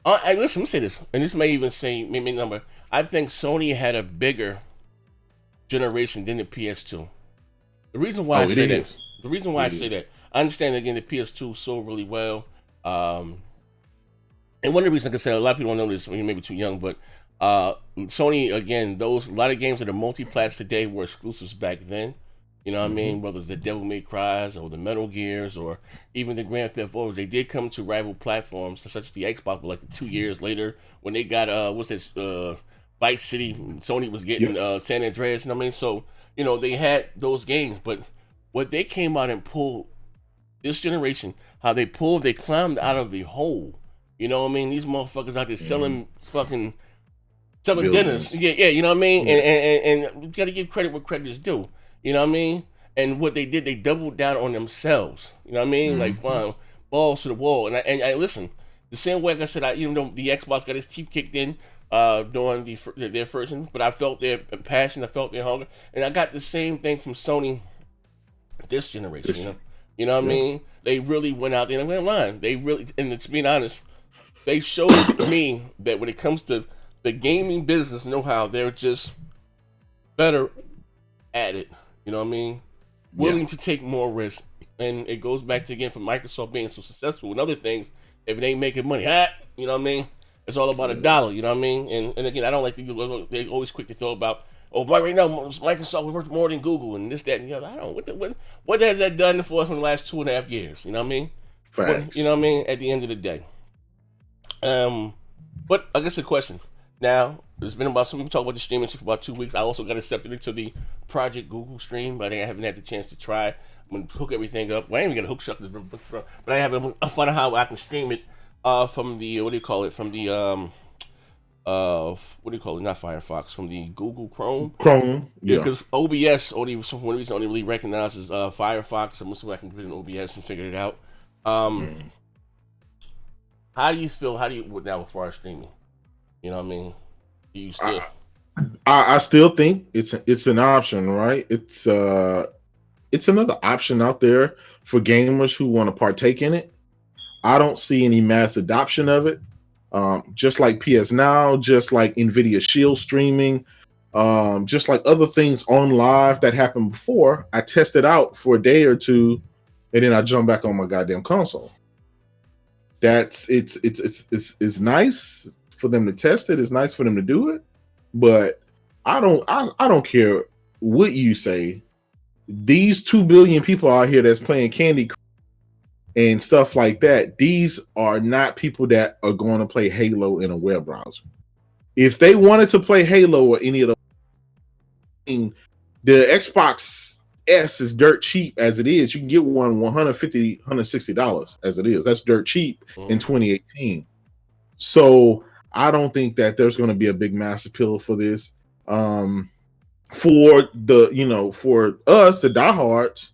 And listen, let me say this, and this may even say maybe number. I think Sony had a bigger generation than the PS2. The reason why I say that, the reason why I say that, I understand that, again, the PS2 sold really well. And one of the reasons, like I said, a lot of people don't know this when you're maybe too young, but Sony, again, a lot of games that are multi-plats today were exclusives back then. You know what I mean? Whether it's the Devil May Cry's or the Metal Gears or even the Grand Theft Autos, they did come to rival platforms such as the Xbox, but like 2 years later when they got what's this Vice City, Sony was getting San Andreas. You know what I mean? So they had those games, but what they came out and pulled this generation, how they climbed out of the hole. You know what I mean? These motherfuckers out there selling dinners. Yeah, you know what I mean? And you gotta give credit where credit is due. You know what I mean? And what they did, they doubled down on themselves. You know what I mean? Like, fine, balls to the wall. And I listen, the same way, like I said, even though the Xbox got his teeth kicked in during their version, but I felt their passion, I felt their hunger. And I got the same thing from Sony this generation, You know what I mean? They really went out there and went line. They really, and to be honest, they showed me that when it comes to the gaming business know-how, they're just better at it. You know what I mean? Willing to take more risks. And it goes back to, again, from Microsoft being so successful and other things, if it ain't making money, you know what I mean? It's all about a dollar, you know what I mean? And again, I don't like they always quick to throw about, right now, Microsoft worth more than Google and this, that, and the other. I don't know. What has that done for us in the last 2.5 years? You know what I mean? Facts. You know what I mean? At the end of the day. But I guess the question now, it's been about, some people talk about the streaming shit for about 2 weeks. I also got accepted into the Project Google stream, but I haven't had the chance to try. I'm gonna hook everything up. Well, I ain't even gonna hook shut this, but I have a fun of how I can stream it from the from the not Firefox, from the Google Chrome. Yeah, because OBS only for one reason only really recognizes Firefox. I'm assuming I can put it in OBS and figure it out. How do you feel? Now as far as streaming? You know what I mean? Do you still? I still think it's an option, right? It's another option out there for gamers who want to partake in it. I don't see any mass adoption of it. Just like PS Now, just like Nvidia Shield streaming, just like other things on live that happened before. I tested out for a day or two, and then I jump back on my goddamn console. It's nice for them to test it. It's nice for them to do it, but I don't care what you say. These 2 billion people out here that's playing Candy Crush and stuff like that, these are not people that are going to play Halo in a web browser. If they wanted to play Halo or any of the Xbox S is dirt cheap as it is. You can get one $150, $160 as it is. That's dirt cheap in 2018. So I don't think that there's going to be a big mass appeal for this. For us, the diehards,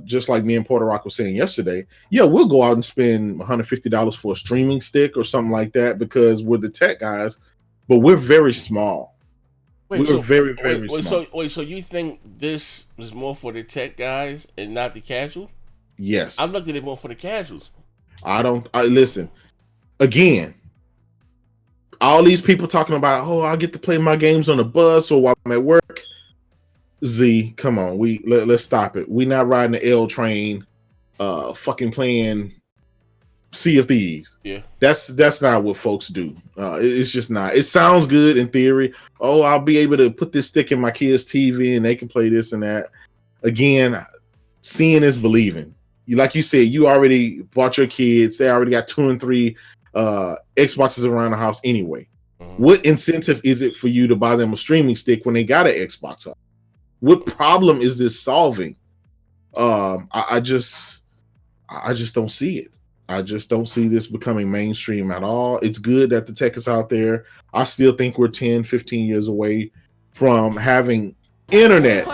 just like me and Porter Rock was saying yesterday, we'll go out and spend $150 for a streaming stick or something like that because we're the tech guys, but we're very small. We're very small. So you think this is more for the tech guys and not the casual? Yes. I've looked at it more for the casuals. I listen. Again, all these people talking about, I get to play my games on the bus or while I'm at work. Z, come on, let's stop it. We're not riding the L train, fucking playing Sea of Thieves. Yeah, that's not what folks do. It's just not. It sounds good in theory. I'll be able to put this stick in my kid's TV and they can play this and that. Again, seeing is believing. Like you said, you already bought your kids. They already got 2 and 3 Xboxes around the house anyway. What incentive is it for you to buy them a streaming stick when they got an Xbox up? What problem is this solving? I just don't see it. I just don't see this becoming mainstream at all. It's good that the tech is out there. I still think we're 10, 15 years away from having internet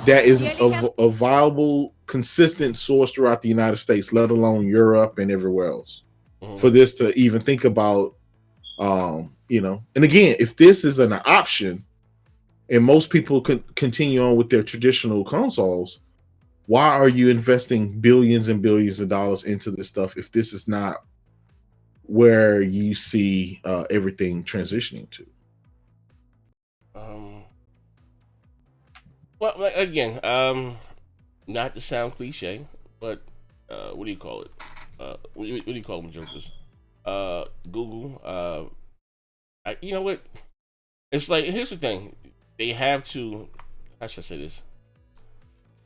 that is a viable, consistent source throughout the United States, let alone Europe and everywhere else. For this to even think about, And again, if this is an option and most people continue on with their traditional consoles, why are you investing billions and billions of dollars into this stuff if this is not where you see everything transitioning to? Well, like, again, not to sound cliche, but what do you call it? What do you call them, jokers? Google. You know what? It's like, here's the thing: they have to. How should I say this?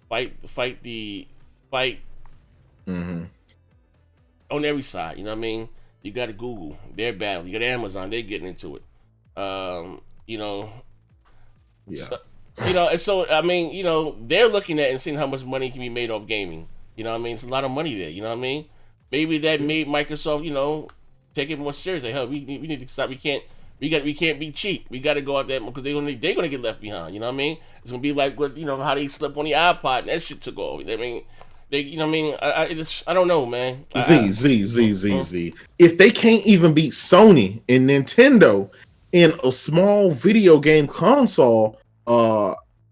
Fight Mm-hmm. on every side. You know what I mean? You got to Google, they're battling. You got Amazon, they're getting into it. You know, Yeah. so, and so I mean, they're looking at and seeing how much money can be made off gaming. You know what I mean? It's a lot of money there. You know what I mean? Maybe that made Microsoft, take it more seriously. Hell, we need to stop. We can't be cheap. We got to go out there because they're gonna get left behind. You know what I mean? It's gonna be like what how they slept on the iPod and that shit took off. I mean, I don't know, man. Z. If they can't even beat Sony and Nintendo in a small video game console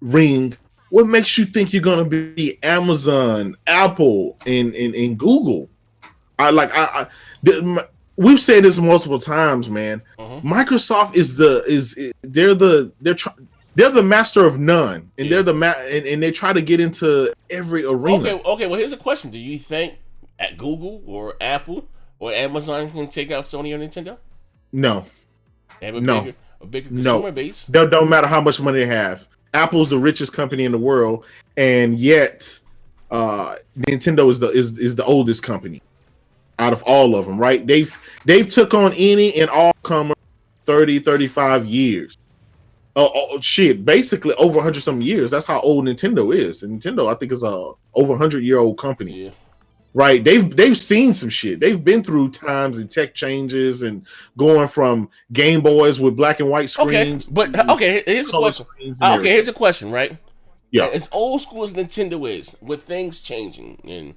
ring, what makes you think you're gonna be Amazon, Apple, and Google? We've said this multiple times, man. Microsoft they're the master of none, and they're and they try to get into every arena. Okay. Well, here's a question: do you think at Google or Apple or Amazon can take out Sony or Nintendo? No. They have a bigger consumer base. Don't matter how much money they have. Apple's the richest company in the world, and yet Nintendo is the oldest company out of all of them, right? They've took on any and all comers 35 years. Shit, basically over 100 some years. That's how old Nintendo is. And Nintendo, I think, is a over 100-year-old company. Yeah. Right? They've seen some shit. They've been through times and tech changes and going from Game Boys with black and white screens. Here's a question. Here's a question, right? Yeah. As old school as Nintendo is, with things changing and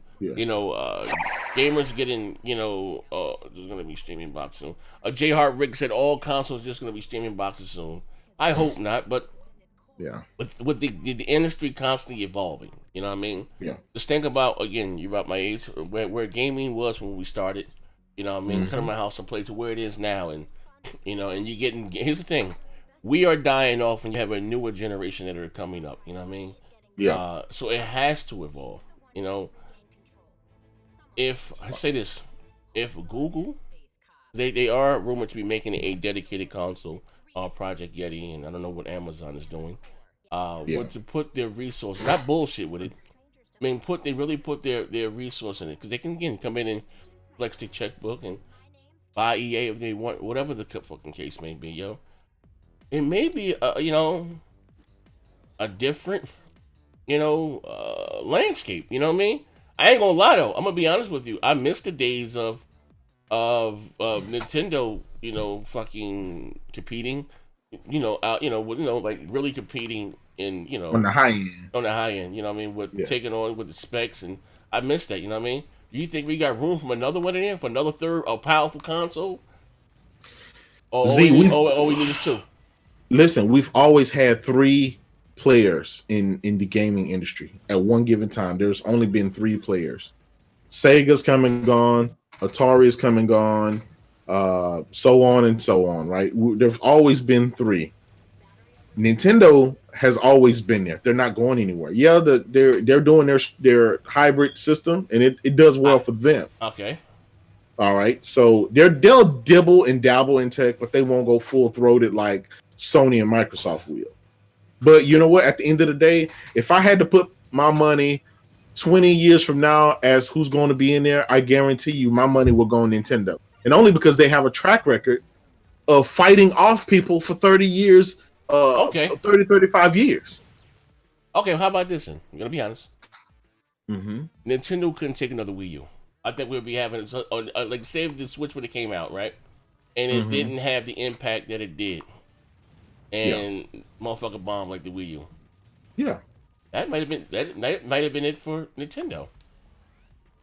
gamers getting, there's gonna be streaming box soon. J Hart Rick said all consoles just gonna be streaming boxes soon. I hope not, but yeah, with the industry constantly evolving, you know what I mean? Yeah. Just think about, again, you're about my age, where gaming was when we started. You know what I mean? Come to my house and play to where it is now, and and you getting. Here's the thing, we are dying off, and you have a newer generation that are coming up. You know what I mean? Yeah. So it has to evolve. If I say this, if Google, they are rumored to be making a dedicated console. Project Yeti, and I don't know what Amazon is doing. But to put their resources, not bullshit with it. I mean, they really put their resource in it, because they can, again, come in and flex their checkbook and buy EA if they want, whatever the fucking case may be, yo. It may be a different landscape. You know what I mean? I ain't gonna lie though. I'm gonna be honest with you. I miss the days of Nintendo, fucking competing, like really competing in, on the high end. On the high end, you know what I mean, with taking on with the specs, and I miss that, you know what I mean? Do you think we got room for another one in there, for another third, a powerful console? Or we need is two? Listen, we've always had three players in the gaming industry at one given time. There's only been three players. Sega's come and gone, Atari's come and gone, so on and so on, right? There's always been three. Nintendo has always been there. They're not going anywhere. Yeah, they're doing their hybrid system, and it does well for them. Okay. All right. So they'll dibble and dabble in tech, but they won't go full throated like Sony and Microsoft will. But you know what? At the end of the day, if I had to put my money 20 years from now as who's going to be in there, I guarantee you my money will go on Nintendo. And only because they have a track record of fighting off people for 30 years, 35 years. Okay, how about this then? I'm going to be honest. Mm-hmm. Nintendo couldn't take another Wii U. I think we'll be having, like, say if the Switch when it came out, right? And it didn't have the impact that it did. And motherfucker bombed like the Wii U. Yeah. That might have been it for Nintendo.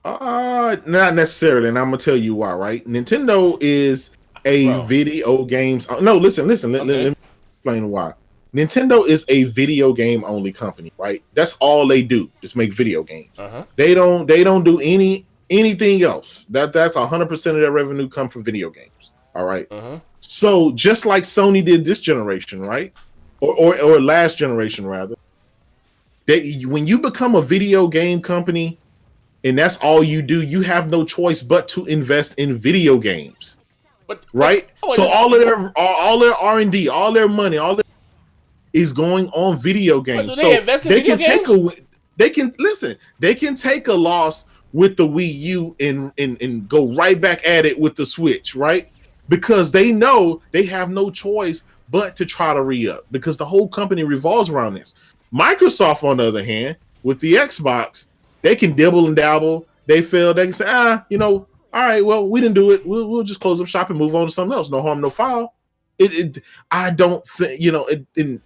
Not necessarily, and I'm gonna tell you why. Right? Nintendo is a Bro. video games. No, listen. Let me explain why. Nintendo is a video game only company, right? That's all they do is make video games. They don't do anything else. That's 100% of their revenue come from video games. All right. So just like Sony did this generation, right? Or last generation rather. When you become a video game company and that's all you do, you have no choice but to invest in video games. Right? So all of their R&D, all their money, all their is going on video games. So they can take a loss with the Wii U and go right back at it with the Switch, right? Because they know they have no choice but to try to re-up because the whole company revolves around this. Microsoft, on the other hand, with the Xbox, they can dibble and dabble. They fail. They can say, all right, well, we didn't do it. We'll just close up shop and move on to something else. No harm, no foul. I don't think,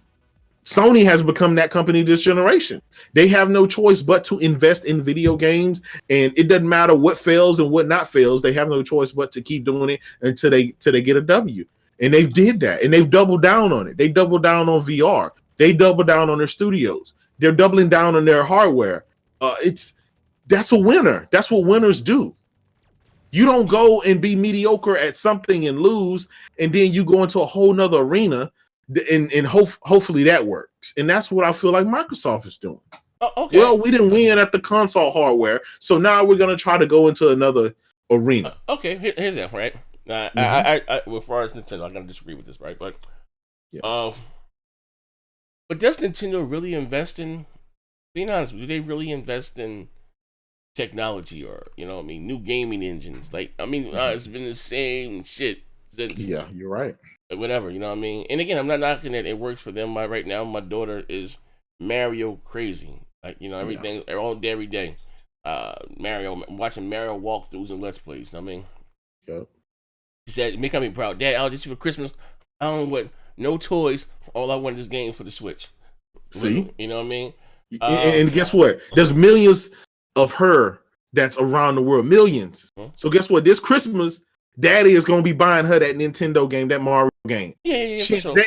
Sony has become that company this generation. They have no choice but to invest in video games, and it doesn't matter what fails and what not fails. They have no choice but to keep doing it until they get a W. And they did that, and they've doubled down on it. They doubled down on VR. They doubled down on their studios. They're doubling down on their hardware. That's a winner. That's what winners do. You don't go and be mediocre at something and lose, and then you go into a whole nother arena and hopefully that works. And that's what I feel like Microsoft is doing. Well, we didn't win at the console hardware, so now we're going to try to go into another arena. Here's that, right? I as far as Nintendo, I'm going to disagree with this, right? But but does Nintendo really invest in, being honest, do they really invest in technology or, new gaming engines? It's been the same shit since. Yeah, you're right. Whatever, And again, I'm not knocking it. It works for them. Right now, my daughter is Mario crazy. Everything, all day, every day. Mario, watching Mario walkthroughs and Let's Plays. Yep. She said, "Make me proud, Dad. I'll just for Christmas. I don't know what, no toys. All I want is games for the Switch." See, you know what I mean? And guess what? There's millions of her that's around the world, millions. So guess what? This Christmas, Daddy is gonna be buying her that Nintendo game, that Mario game. Yeah.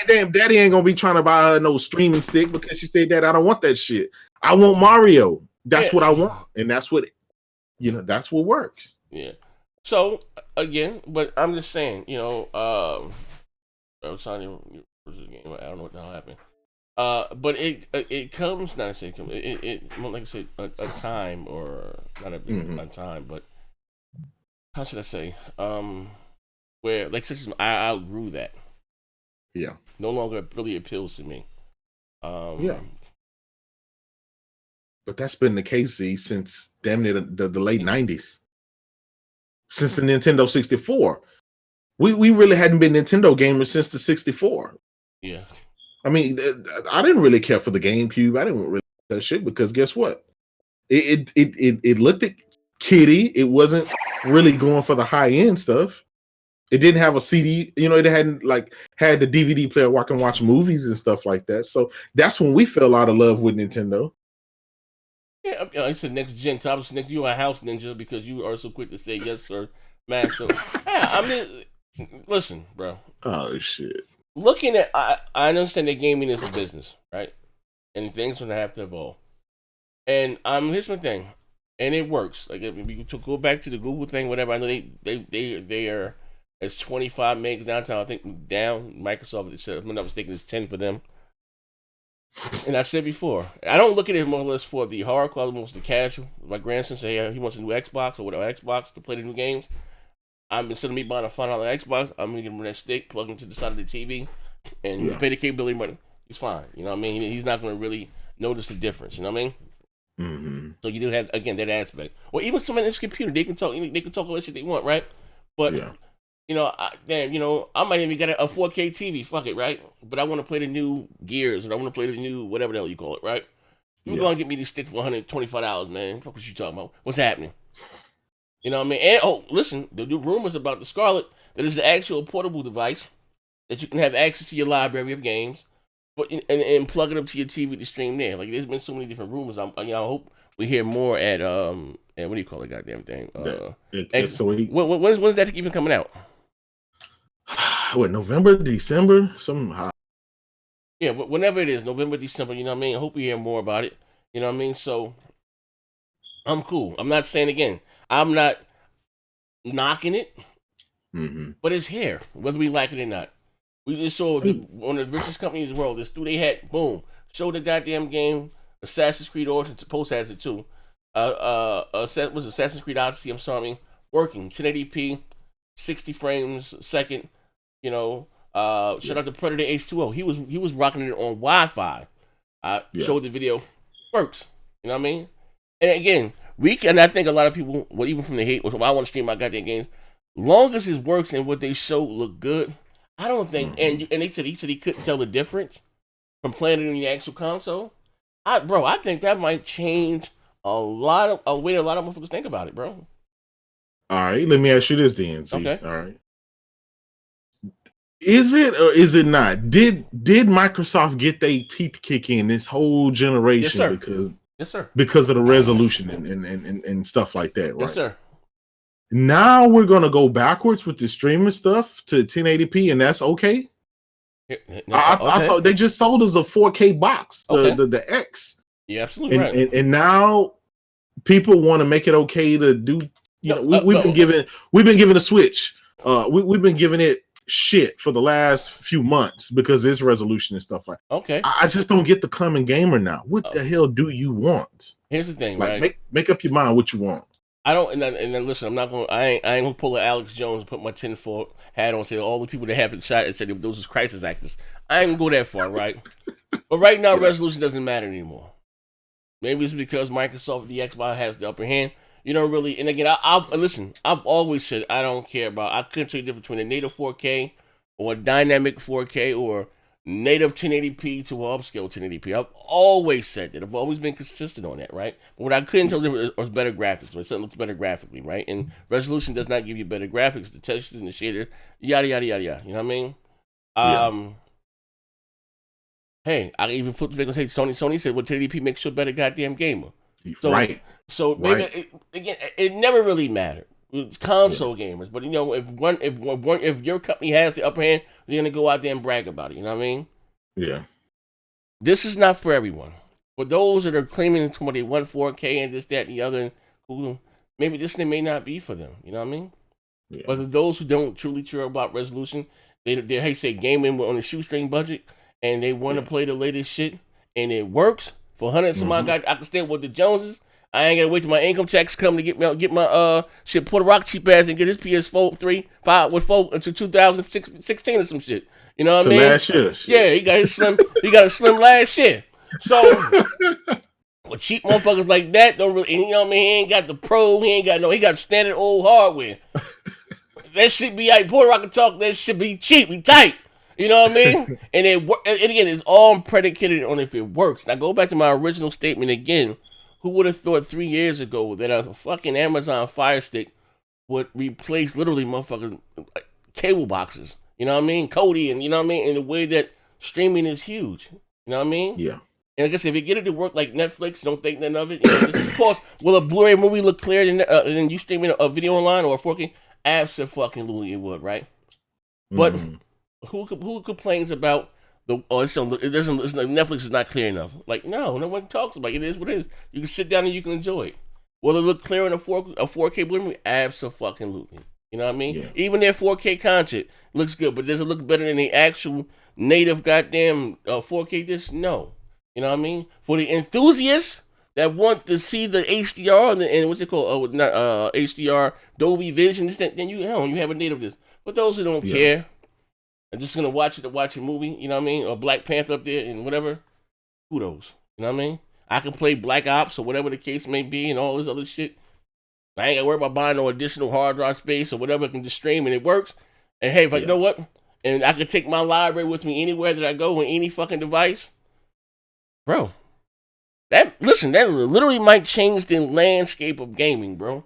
Damn, Daddy ain't gonna be trying to buy her no streaming stick because she said, "Dad, I don't want that shit. I want Mario. That's what I want," and that's what that's what works. Yeah. So again, but I'm just saying, Sony versus game. I don't know what the hell happened. But it comes, not to say it like I said, a time, or not a time, but how should I say? Where like such as I outgrew that. Yeah. No longer really appeals to me. Yeah. But that's been the case, since damn near the late 90s. Since the Nintendo 64. We really hadn't been Nintendo gamers since the 64. Yeah. I mean, I didn't really care for the GameCube. I didn't really like that shit because guess what? It looked at kiddie. It wasn't really going for the high end stuff. It didn't have a CD. It hadn't had the DVD player where I can watch movies and stuff like that. So that's when we fell out of love with Nintendo. Yeah, it's a next gen topic. Next, you a house ninja because you are so quick to say yes, sir, man. So, listen, bro. Oh shit. Looking at, I understand that gaming is a business, right? And things gonna have to evolve. And here's my thing, and it works. Like if you go back to the Google thing, whatever. I know they are, it's 25 megs downtown. I think down. Microsoft, if I'm not mistaken, it's 10 for them. And I said before, I don't look at it more or less for the hardcore, almost the casual. My grandson said, "Hey, he wants a new Xbox or whatever Xbox to play the new games." Instead of me buying a $5 Xbox, I'm gonna get him that stick, plug him to the side of the TV, and pay the capability money. He's fine. You know what I mean? He's not gonna really notice the difference. You know what I mean? Mm-hmm. So you do have, again, that aspect. Or even someone in this computer, they can talk. They can talk all the shit they want, right? But I might even get a 4K TV. Fuck it, right? But I want to play the new Gears, and I want to play the new whatever the hell you call it, right? You're gonna get me this stick for $125, man. Fuck what you talking about? What's happening? You know what I mean? And listen, the new rumors about the Scarlett, that is the actual portable device that you can have access to your library of games, but and plug it up to your TV to stream there. Like there's been so many different rumors. I hope we hear more at and what do you call it? Goddamn thing. So when's that even coming out? what, November, December, some. Yeah, but whenever it is, November, December, you know what I mean? I hope we hear more about it. You know what I mean? So I'm cool. I'm not saying again, I'm not knocking it, Mm-hmm. but it's here, whether we like it or not. We just saw one of the richest companies in the world. This dude they had, boom, showed the goddamn game. Assassin's Creed Origins, Post has it too. Was Assassin's Creed Odyssey? I'm sorry, working 1080p, 60 frames a second. You know, shout out to Predator H2O. He was rocking it on Wi-Fi. I showed the video, works. You know what I mean? And again, and I think a lot of people, well, even from the hate, I want to stream my goddamn games. Long as it works and what they show look good, I don't think. And he said he couldn't tell the difference from playing it in the actual console. I think that might change a way a lot of motherfuckers think about it, bro. All right, let me ask you this then. See, okay. All right. Is it or is it not? Did Microsoft get their teeth kick in this whole generation Yes, sir. because of the resolution and stuff like that, right? Yes, sir. Now we're gonna go backwards with the streaming stuff to 1080p, and that's okay. I thought they just sold us a 4K box, the X. Yeah, absolutely right. And now people want to make it okay to do. We've been given a Switch. We've been giving it shit for the last few months because it's resolution and stuff like that. Okay. I just don't get the common gamer now. What the hell do you want? Here's the thing, like, right? Make up your mind what you want. I don't, and then listen. I'm not going. I ain't gonna pull an Alex Jones and put my tinfoil hat on. And say all the people that have been shot and said those is crisis actors. I ain't gonna go that far, right? But right now, resolution doesn't matter anymore. Maybe it's because Microsoft, the Xbox, has the upper hand. You don't really. And again, I've always said I don't care about. I couldn't tell you the difference between a native 4K or a dynamic 4K or native 1080p to upscale 1080p. I've always said that. I've always been consistent on that, right? But what I couldn't tell you was better graphics. When something looks better graphically, right? And resolution does not give you better graphics. The textures and the shader, yada yada yada yada. You know what I mean? Hey, I even flipped back and say Sony said, "Well, 1080p makes you a better goddamn gamer." So, right. So maybe it never really mattered. It's console gamers, but if your company has the upper hand, you're gonna go out there and brag about it. You know what I mean? Yeah. This is not for everyone. For those that are claiming they want 4K and this, that, and the other, maybe this thing may not be for them. You know what I mean? Yeah. But for those who don't truly care about resolution, they say gaming on a shoestring budget, and they want to play the latest shit, and it works for hundreds of my guys. I can stand with the Joneses. I ain't gotta wait till my income tax come to get my shit Puerto Rock cheap ass and get his PS4 5 with 4 until 2016 or some shit. You know what I mean? Last year. Yeah, he got a slim last year. So for cheap motherfuckers like that, don't really, you know what I mean? He ain't got the pro. He got standard old hardware. That shit be like Puerto Rock talk. That shit be cheap, be tight. You know what I mean? And again, it's all predicated on if it works. Now go back to my original statement again. Who would have thought 3 years ago that a fucking Amazon Fire Stick would replace literally motherfuckers cable boxes? You know what I mean? Cody, and you know what I mean? In the way that streaming is huge. You know what I mean? Yeah. And like I said, if you get it to work like Netflix, don't think nothing of it. Of course, will a Blu-ray movie look clearer than you streaming a video online or a 4K? Absolutely, it would, right? But who complains about Netflix is not clear enough? Like, no one talks about it. It is what it is. You can sit down and you can enjoy it. Will it look clear in a 4K Blu-ray movie? Absolutely. You know what I mean? Yeah. Even their 4K content looks good, but does it look better than the actual native goddamn 4K disc? No. You know what I mean? For the enthusiasts that want to see the HDR and what's it called? Not HDR, Dolby Vision, then you have a native disc. But those who don't care, I'm just gonna watch a movie, you know what I mean? Or Black Panther up there and whatever. Kudos. You know what I mean? I can play Black Ops or whatever the case may be and all this other shit. I ain't gotta worry about buying no additional hard drive space or whatever. I can just stream and it works. And hey, you know what? And I can take my library with me anywhere that I go on any fucking device. Bro. That literally might change the landscape of gaming, bro.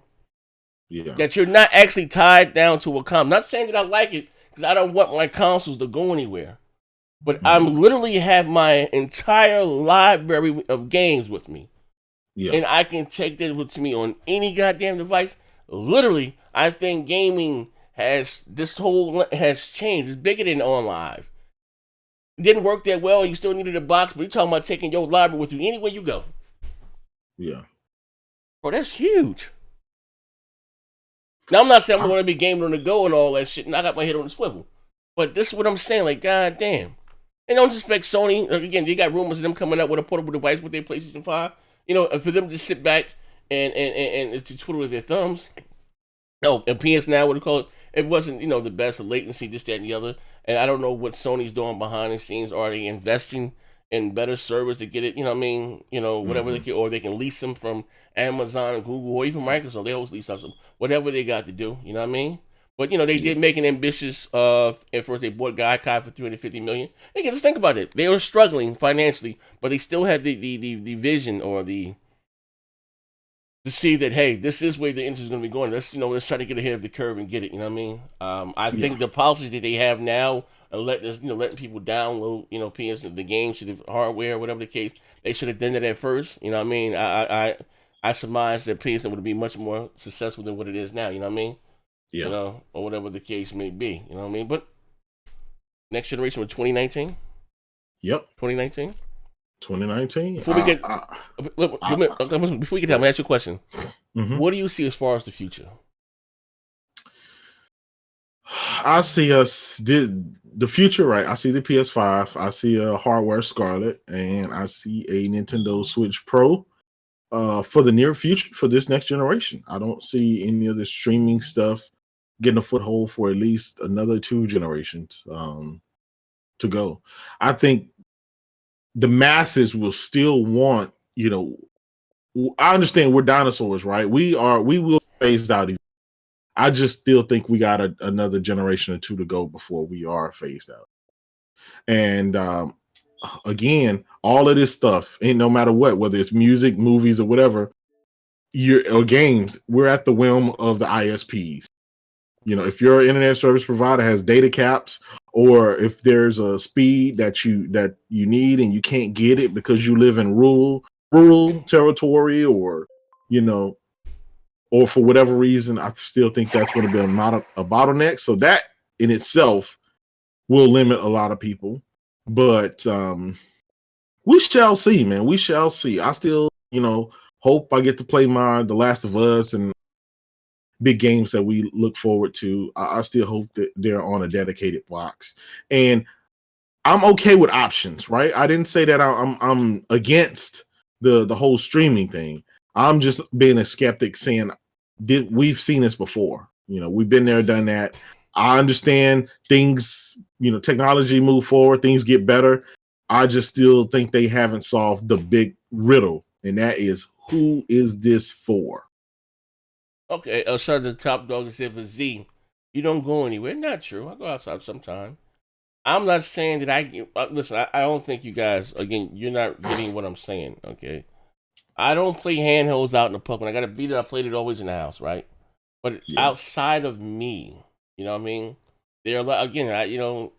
Yeah. That you're not actually tied down to a console. Not saying that I like it, because I don't want my consoles to go anywhere. But I'm literally have my entire library of games with me. Yeah. And I can take that with me on any goddamn device. Literally, I think gaming has changed. It's bigger than on live. It didn't work that well. You still needed a box, but you're talking about taking your library with you anywhere you go. Yeah. Bro, that's huge. Now, I'm not saying I'm going to be gaming on the go and all that shit, and I got my head on the swivel. But this is what I'm saying, like, goddamn. And don't expect Sony, again, they got rumors of them coming out with a portable device with their PlayStation 5. You know, for them to sit back and to twiddle with their thumbs. No, and PS Now, what do you call it? It wasn't, you know, the best of latency, this, that, and the other. And I don't know what Sony's doing behind the scenes. Are they investing in better servers to get it, you know what I mean? You know, whatever they can, or they can lease them from Amazon and Google or even Microsoft. They always lease them, whatever they got to do, you know what I mean? But, you know, they did make an ambitious, at first they bought Gaikai for $350 million. Again, just think about it. They were struggling financially, but they still had the vision or to see that, hey, this is where the industry is going to be going. Let's try to get ahead of the curve and get it. You know what I mean? I think the policies that they have now, letting people download, you know, PS the games to the hardware, whatever the case, they should have done that at first. You know what I mean? I surmise that PS would be much more successful than what it is now. You know what I mean? Yeah. You know, or whatever the case may be. You know what I mean? But next generation was 2019. Yep. 2019. 2019. Before we get, before we get down, I'm gonna ask you a question. What do you see as far as the future? I see the future, right? I see the PS5. I see a hardware Scarlett, and I see a Nintendo Switch Pro for the near future for this next generation. I don't see any of the streaming stuff getting a foothold for at least another 2 generations to go. I think the masses will still want, you know, I understand we're dinosaurs, right? We will phase out. I just still think we got another generation or 2 to go before we are phased out. And again, all of this stuff, and no matter what, whether it's music, movies, or whatever, or games, we're at the whim of the ISPs. You know, if your internet service provider has data caps, or if there's a speed that you need and you can't get it because you live in rural territory, or, you know, or for whatever reason, I still think that's going to be a bottleneck. So that in itself will limit a lot of people. But we shall see, man. We shall see. I still, you know, hope I get to play The Last of Us and big games that we look forward to. I still hope that they're on a dedicated box. And I'm okay with options, right? I didn't say that I'm against the whole streaming thing. I'm just being a skeptic, saying we've seen this before. You know, we've been there, done that. I understand things, you know, technology move forward, things get better. I just still think they haven't solved the big riddle, and that is, who is this for? Okay, shout out to the top dog and said, "For Z, you don't go anywhere." Not true. I go outside sometime. I'm not saying that listen. I don't think you guys. Again, you're not getting what I'm saying. Okay, I don't play handhelds out in the public. When I got a beat it, I played it always in the house, right? But outside of me, you know what I mean? There are again, you know,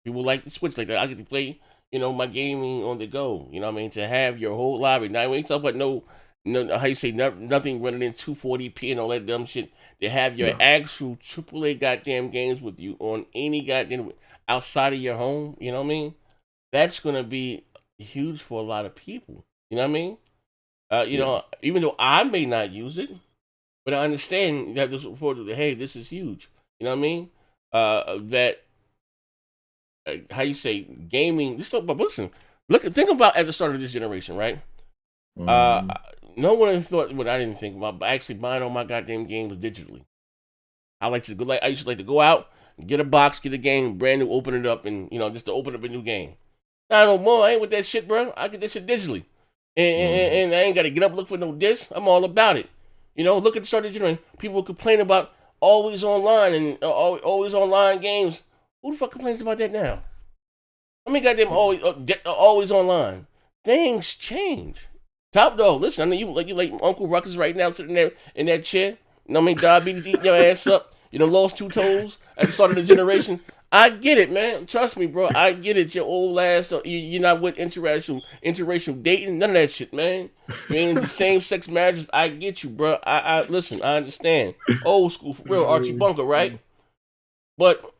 people like the Switch like that. I get to play, you know, my gaming on the go. You know what I mean? To have your whole library. Now, when you talk about no, how you say nothing running in 240p and all that dumb shit. To have your actual AAA goddamn games with you on any goddamn outside of your home. You know what I mean? That's gonna be huge for a lot of people. You know what I mean? You know, even though I may not use it, but I understand that this report. Hey, this is huge. You know what I mean? That how you say gaming. But listen, think about at the start of this generation, right? No one thought what I didn't think about, but actually buying all my goddamn games digitally. I used to like to go out, get a box, get a game, brand new, open it up, and you know, just to open up a new game. Not no more. I ain't with that shit, bro. I get that shit digitally, and I ain't got to get up look for no disc. I'm all about it. You know, look at the start of the generation. People complain about always online and always online games. Who the fuck complains about that now? I mean, goddamn, always online. Things change. Top dog, listen, I know you like Uncle Ruckus right now sitting there in that chair. You know what I mean? Diabetes eating your ass up. You know, lost 2 toes at the start of the generation. I get it, man. Trust me, bro. I get it. Your old ass, you're not with interracial dating, none of that shit, man. You ain't the same sex marriages. I get you, bro. I listen. I understand. Old school for real. Archie Bunker, right? But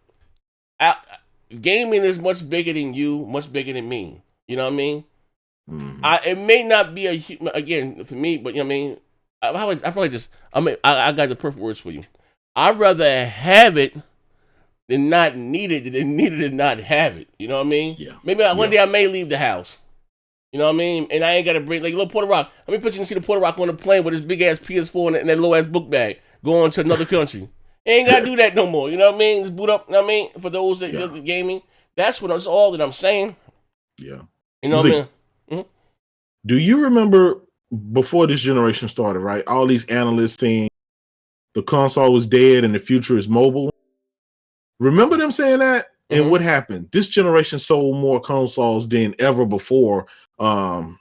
I, gaming is much bigger than you, much bigger than me. You know what I mean? Mm-hmm. It may not be again for me, but you know what I mean. I feel like just I got the perfect words for you. I'd rather have it than not need it than need it and not have it. You know what I mean? Yeah. Maybe one day I may leave the house. You know what I mean? And I ain't gotta bring like little Puerto Rock. Let me put you and see the Puerto Rock on the plane with his big ass PS4 and that low ass book bag going to another country. Ain't gotta do that no more. You know what I mean? Just boot up. You know what I mean? For those that do gaming, that's what that's all that I'm saying. Yeah. You know what I mean? Mm-hmm. Do you remember before this generation started, right? All these analysts saying the console was dead and the future is mobile. Remember them saying that? And Mm-hmm. what happened? This generation sold more consoles than ever before. Well,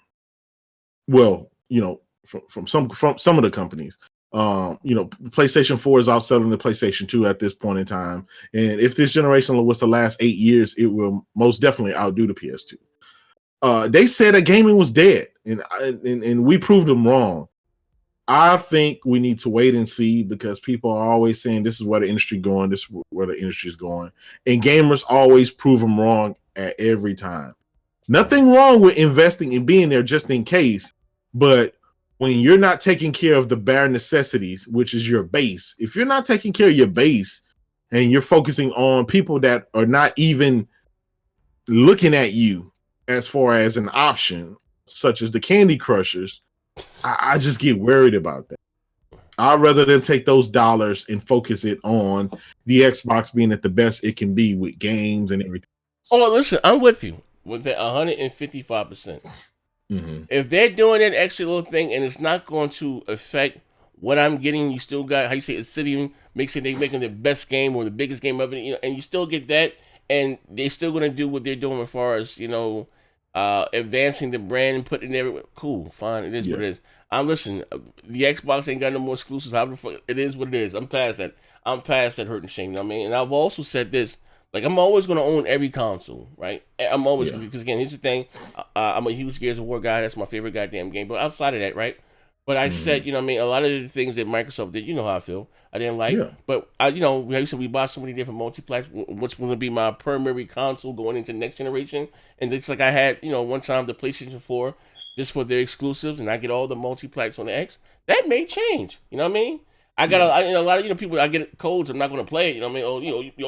you know, from some of the companies. You know, PlayStation 4 is outselling the PlayStation 2 at this point in time. And if this generation was to last 8 years, it will most definitely outdo the PS2. They said that gaming was dead, and we proved them wrong. I think we need to wait and see because people are always saying this is where the industry going, this is where the industry is going, and gamers always prove them wrong at every time. Nothing wrong with investing and being there just in case, but when you're not taking care of the bare necessities, which is your base, if you're not taking care of your base and you're focusing on people that are not even looking at you as far as an option, such as the Candy Crushers, I just get worried about that. I'd rather them take those dollars and focus it on the Xbox being at the best it can be with games and everything. Oh, listen, I'm with you with that 155%. Mm-hmm. If they're doing that extra little thing and it's not going to affect what I'm getting, you still got how you say Obsidian makes it they making the best game or the biggest game ever, you know, and you still get that, and they're still gonna do what they're doing as far as advancing the brand and putting it everywhere. Cool, fine, it is what it is. I'm listening. The Xbox ain't got no more exclusives. It is what it is. I'm past that. I'm past that hurt and shame. You know what I mean? And I've also said this. Like, I'm always going to own every console, right? I'm always, because again, here's the thing. I'm a huge Gears of War guy. That's my favorite goddamn game. But outside of that, right? But I said, you know what I mean? A lot of the things that Microsoft did, you know how I feel. I didn't like. Yeah. But, like you said, we bought so many different multi-platforms. What's going to be my primary console going into next generation? And it's like I had, one time the PlayStation 4 just for their exclusives, and I get all the multi-plats on the X. That may change. You know what I mean? I got a lot of people. I get codes. I'm not going to play it. You know what I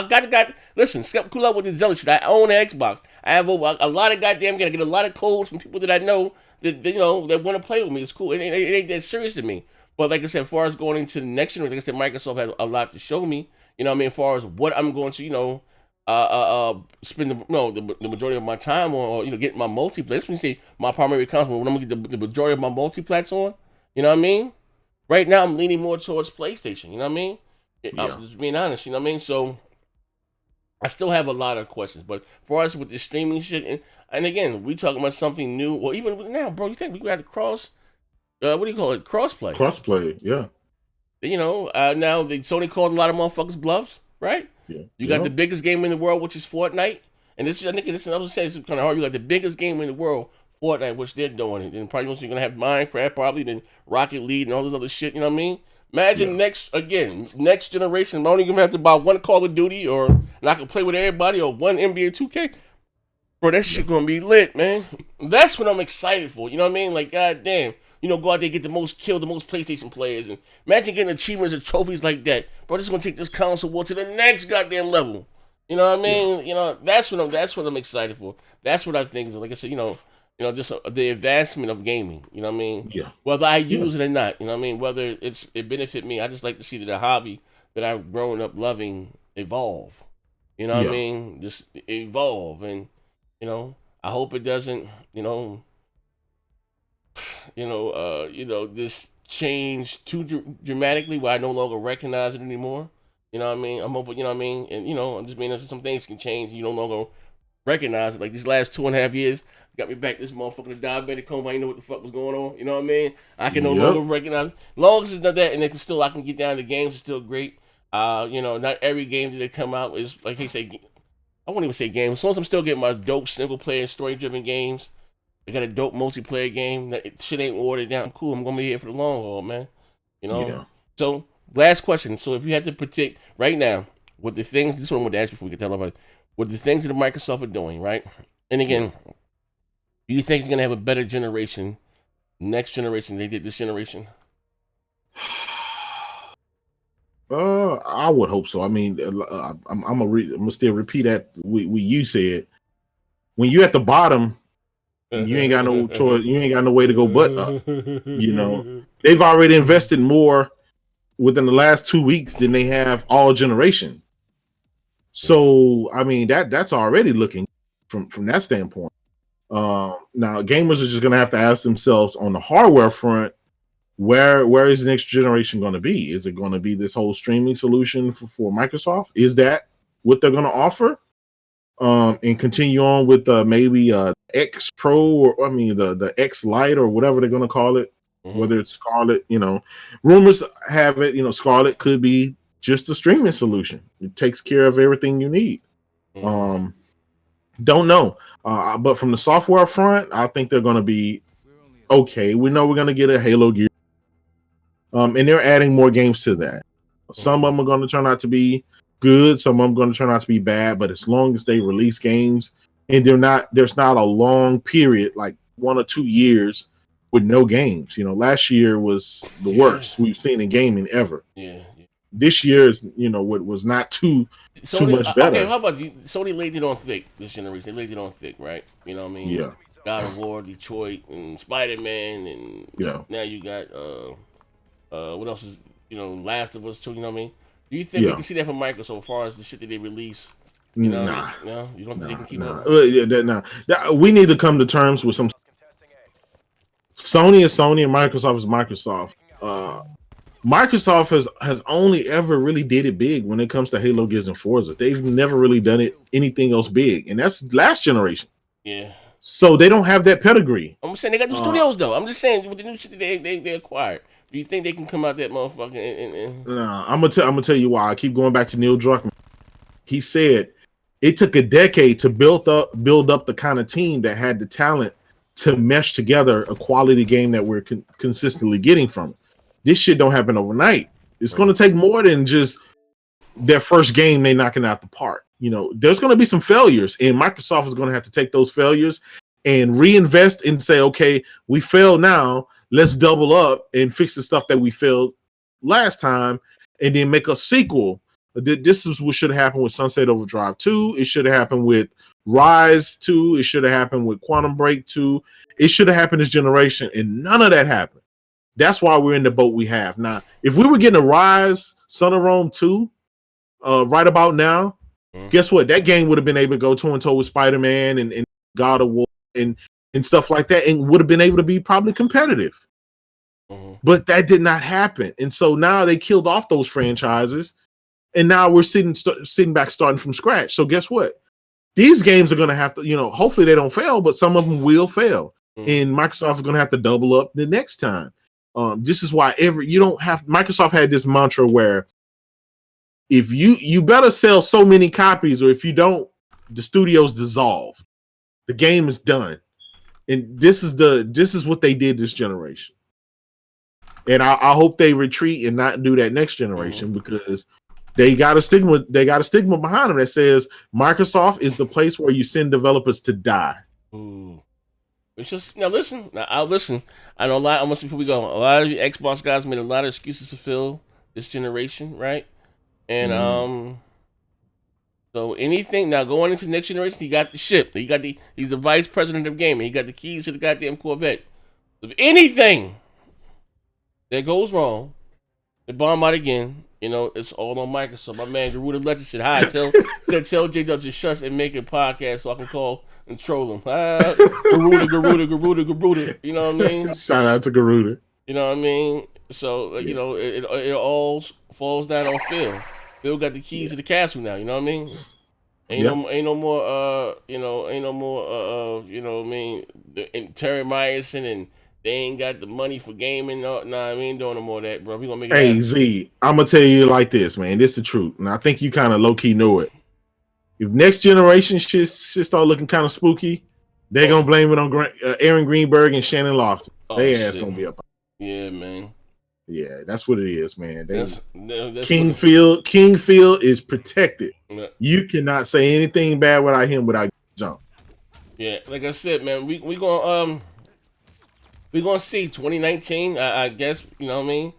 mean? I got. Listen, cool up with the zealous shit. I own an Xbox. I have a lot of goddamn. I get a lot of codes from people that I know that want to play with me. It's cool. It ain't that serious to me. But like I said, as far as going into the next generation, like I said, Microsoft has a lot to show me. You know what I mean? As far as what I'm going to spend the majority of my time on, or getting my multiplats. Let me say my primary console. When I'm gonna get the majority of my multiplats on. You know what I mean? Right now, I'm leaning more towards PlayStation. You know what I mean? I'm just being honest. You know what I mean? So, I still have a lot of questions. But for us with the streaming shit, and again, we talking about something new. Well, even now, bro, you think we got to what do you call it? Crossplay. Crossplay, yeah. Now Sony called a lot of motherfuckers bluffs, right? Yeah. You got the biggest game in the world, which is Fortnite. And I think this I was saying, it's kind of hard. You got the biggest game in the world, Fortnite, which they're doing it. And probably you're going to have Minecraft, probably, then Rocket League and all this other shit, you know what I mean? Imagine next generation, I'm only going to have to buy one Call of Duty and I can play with everybody or one NBA 2K. Bro, that shit going to be lit, man. That's what I'm excited for, you know what I mean? Like, goddamn. Go out there, get the most PlayStation players. And imagine getting achievements and trophies like that. Bro, this is going to take this console war to the next goddamn level. You know what I mean? Yeah. That's what I'm excited for. That's what I think. Like I said, just the advancement of gaming. You know what I mean? Yeah. Whether I use it or not. You know what I mean? Whether it benefit me. I just like to see that a hobby that I've grown up loving evolve. You know what I mean? Just evolve. And, I hope it doesn't, this change too dramatically where I no longer recognize it anymore. You know what I mean? I'm hoping, you know what I mean? And, I'm just being some things can change and you no longer recognize it. Like these last 2.5 years got me back this motherfucking diabetic coma. I didn't know what the fuck was going on. You know what I mean? I can no longer recognize it. As long as it's not that and I can get down, the games are still great. Not every game that they come out is, like they say, I won't even say games. As long as I'm still getting my dope single player story driven games, I got a dope multiplayer game. That shit ain't watered down. Cool. I'm gonna be here for the long haul, man. Yeah. So last question. So if you had to predict right now, with the things, this one I want to ask before we get tell about it, with the things that Microsoft are doing, right? And again, do you think you're gonna have a better generation, next generation than they did this generation? I would hope so. I mean, I'm gonna still repeat that we you said when you at the bottom, you ain't got no choice. You ain't got no way to go but up. You know, they've already invested more within the last 2 weeks than they have all generation. So I mean that's already looking from that standpoint. Now gamers are just gonna have to ask themselves on the hardware front, where is the next generation going to be? Is it going to be this whole streaming solution for Microsoft? Is that what they're going to offer? And continue on with maybe X Pro, or I mean the X Lite, or whatever they're going to call it, whether it's Scarlett. You know, rumors have it, you know, Scarlett could be just a streaming solution. It takes care of everything you need. Don't know, but from the software front, I think they're going to be okay. We know we're going to get a Halo Gear. And they're adding more games to that. Some of them are going to turn out to be good. Some of them are going to turn out to be bad. But as long as they release games and there's not a long period, like 1 or 2 years with no games. You know, last year was the worst we've seen in gaming ever. This year is, you know, what was not too much better. Okay, how about you? Sony laid it on thick this generation. They laid it on thick, right? You know what I mean? Yeah. God of War, Detroit, and Spider-Man, and now you got what else is, you know, Last of Us too, you know what I mean? Do you think we can see that from Microsoft as far as the shit that they release? You know, no, you don't think they can keep up? We need to come to terms with some. Sony is Sony and Microsoft is Microsoft. Microsoft has only ever really did it big when it comes to Halo, Gears, and Forza. They've never really done anything else big, and that's last generation. Yeah. So they don't have that pedigree. I'm saying they got new studios though. I'm just saying with the new shit that they acquired. Do you think they can come out that motherfucker? Nah, I'm gonna tell you why. I keep going back to Neil Druckmann. He said it took a decade to build up the kind of team that had the talent to mesh together a quality game that we're consistently getting from it. This shit don't happen overnight. It's going to take more than just their first game they knocking out the park. You know, there's going to be some failures, and Microsoft is going to have to take those failures and reinvest and say, okay, we failed now. Let's double up and fix the stuff that we failed last time, and then make a sequel. This is what should have happened with Sunset Overdrive 2. It should have happened with Rise 2. It should have happened with Quantum Break 2. It should have happened this generation, and none of that happened. That's why we're in the boat we have now. If we were getting a Rise, Son of Rome 2 right about now, guess what? That game would have been able to go toe and toe with Spider-Man and God of War and stuff like that, and would have been able to be probably competitive. But that did not happen. And so now they killed off those franchises, and now we're sitting back starting from scratch. So guess what? These games are going to have to, you know, hopefully they don't fail, but some of them will fail. And Microsoft is going to have to double up the next time. This is why Microsoft had this mantra where if you better sell so many copies, or if you don't, the studio's dissolved. The game is done. And this is what they did this generation. And I hope they retreat and not do that next generation, because they got a stigma behind them that says Microsoft is the place where you send developers to die. It's just now listen. I'll listen. I know a lot. Almost before we go, a lot of you Xbox guys made a lot of excuses to fill this generation, right? And so anything now going into the next generation, he got the ship. He's the vice president of gaming. He got the keys to the goddamn Corvette. If anything that goes wrong, they bomb out again. You know, it's all on Microsoft. My man Garuda Legend said hi. Tell J-Dub to shush and make a podcast so I can call and troll him. Garuda. You know what I mean? Shout out to Garuda. You know what I mean? So you know, it all falls down on Phil. Phil got the keys to the castle now. You know what I mean? Ain't no more. You know what I mean? And Terry Myerson and. They ain't got the money for gaming. No, nah, we ain't doing no more of that, bro. We gonna make it happen. Z, I'm gonna tell you like this, man. This is the truth, and I think you kind of low key know it. If next generation shit start looking kind of spooky, they're gonna blame it on Aaron Greenberg and Shannon Lofton. They ass gonna be up. Yeah, man. Yeah, that's what it is, man. That's Kingfield is protected. Yeah. You cannot say anything bad without him without jump. Yeah, like I said, man, we gonna see 2019. I guess, you know what I mean.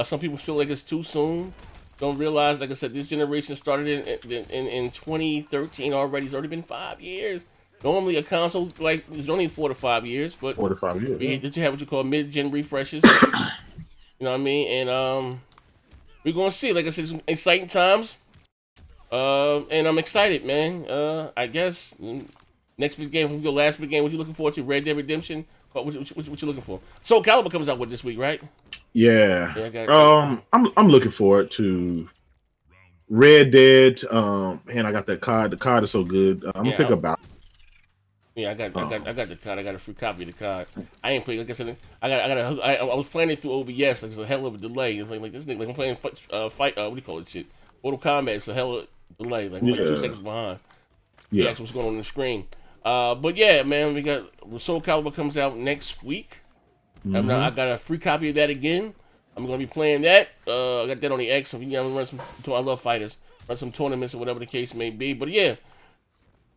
Some people feel like it's too soon. Don't realize, like I said, this generation started in 2013 already. It's already been 5 years. Normally, a console like is only 4 to 5 years, but 4 to 5 years. you have what you call mid-gen refreshes. You know what I mean? And we're gonna see. Like I said, some exciting times. And I'm excited, man. I guess next big game, your last big game. What you looking forward to? Red Dead Redemption. What you looking for? Soul Calibur comes out with this week, right? Yeah. I'm looking forward to Red Dead. Man, I got that card. The card is so good. I'm gonna pick about. Yeah, I got the card. I got a free copy of the card. I ain't playing. Like I said, I was playing it through OBS. Like, it's a hell of a delay. It's like this nigga. Like I'm playing fight. What do you call it? Shit. Mortal Kombat. It's a hell of a delay. Like I'm like 2 seconds behind. Yeah, that's what's going on the screen. But yeah, man, we got Soul Calibur comes out next week. Mm-hmm. I got a free copy of that again. I'm gonna be playing that. I got that on the X. So we can run some. I love fighters. Run some tournaments or whatever the case may be. But yeah.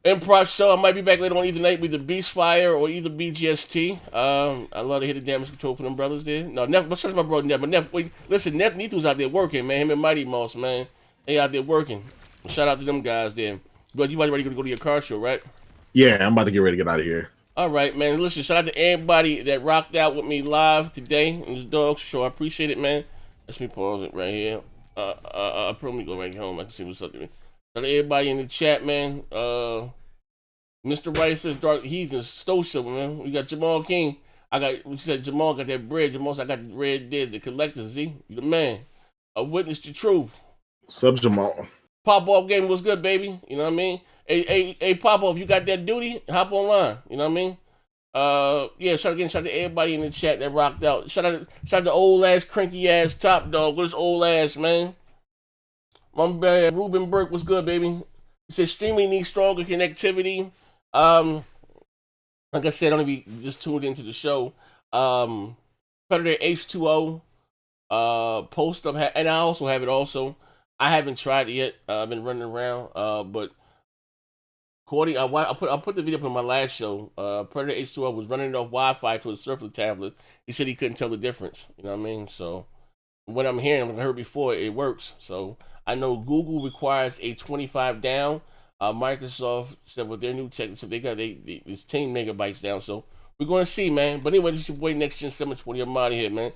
Improv show. I might be back later on either night with either Beastfire or either BGST. I love to hit the damage control for them brothers there. No, Neff, but shout out to my brother Neff. But Neff, wait, listen, Neff Neathu's out there working, man. Him and Mighty Moss, man. They out there working. Shout out to them guys there. But you might ready to go to your car show, right? Yeah, I'm about to get ready to get out of here. All right, man. Listen, shout out to everybody that rocked out with me live today in this dog show. I appreciate it, man. Let me pause it right here. I'll probably go right home. I can see what's up to me. Shout out to everybody in the chat, man. Mr. Rice's Dark Heathen, Stosha, man. We got Jamal King. We said Jamal got that bread. Jamal said I got the Red Dead, the collector. See? You the man. I witnessed the truth. Sub Jamal. Pop-off game was good, baby. You know what I mean? Hey, Pop-off, you got that duty? Hop online. You know what I mean? Yeah, shout to everybody in the chat that rocked out. Shout out to old ass, cranky ass Top Dog. What's old ass, man? My man, Ruben Burke was good, baby. He said streaming needs stronger connectivity. Like I said, I don't know if you just tuned into the show. Predator H2O, post up, and I also have it also. I haven't tried it yet. I've been running around, but according, I put the video up in my last show. Predator H2O was running off Wi-Fi to a Surface tablet. He said he couldn't tell the difference. You know what I mean? So what I'm hearing, like I heard before, it works. So I know Google requires a 25 down. Microsoft said with their new tech, so they got it's 10 megabytes down. So we're going to see, man. But anyway, this is your boy Next Gen 720. I'm out of here, man.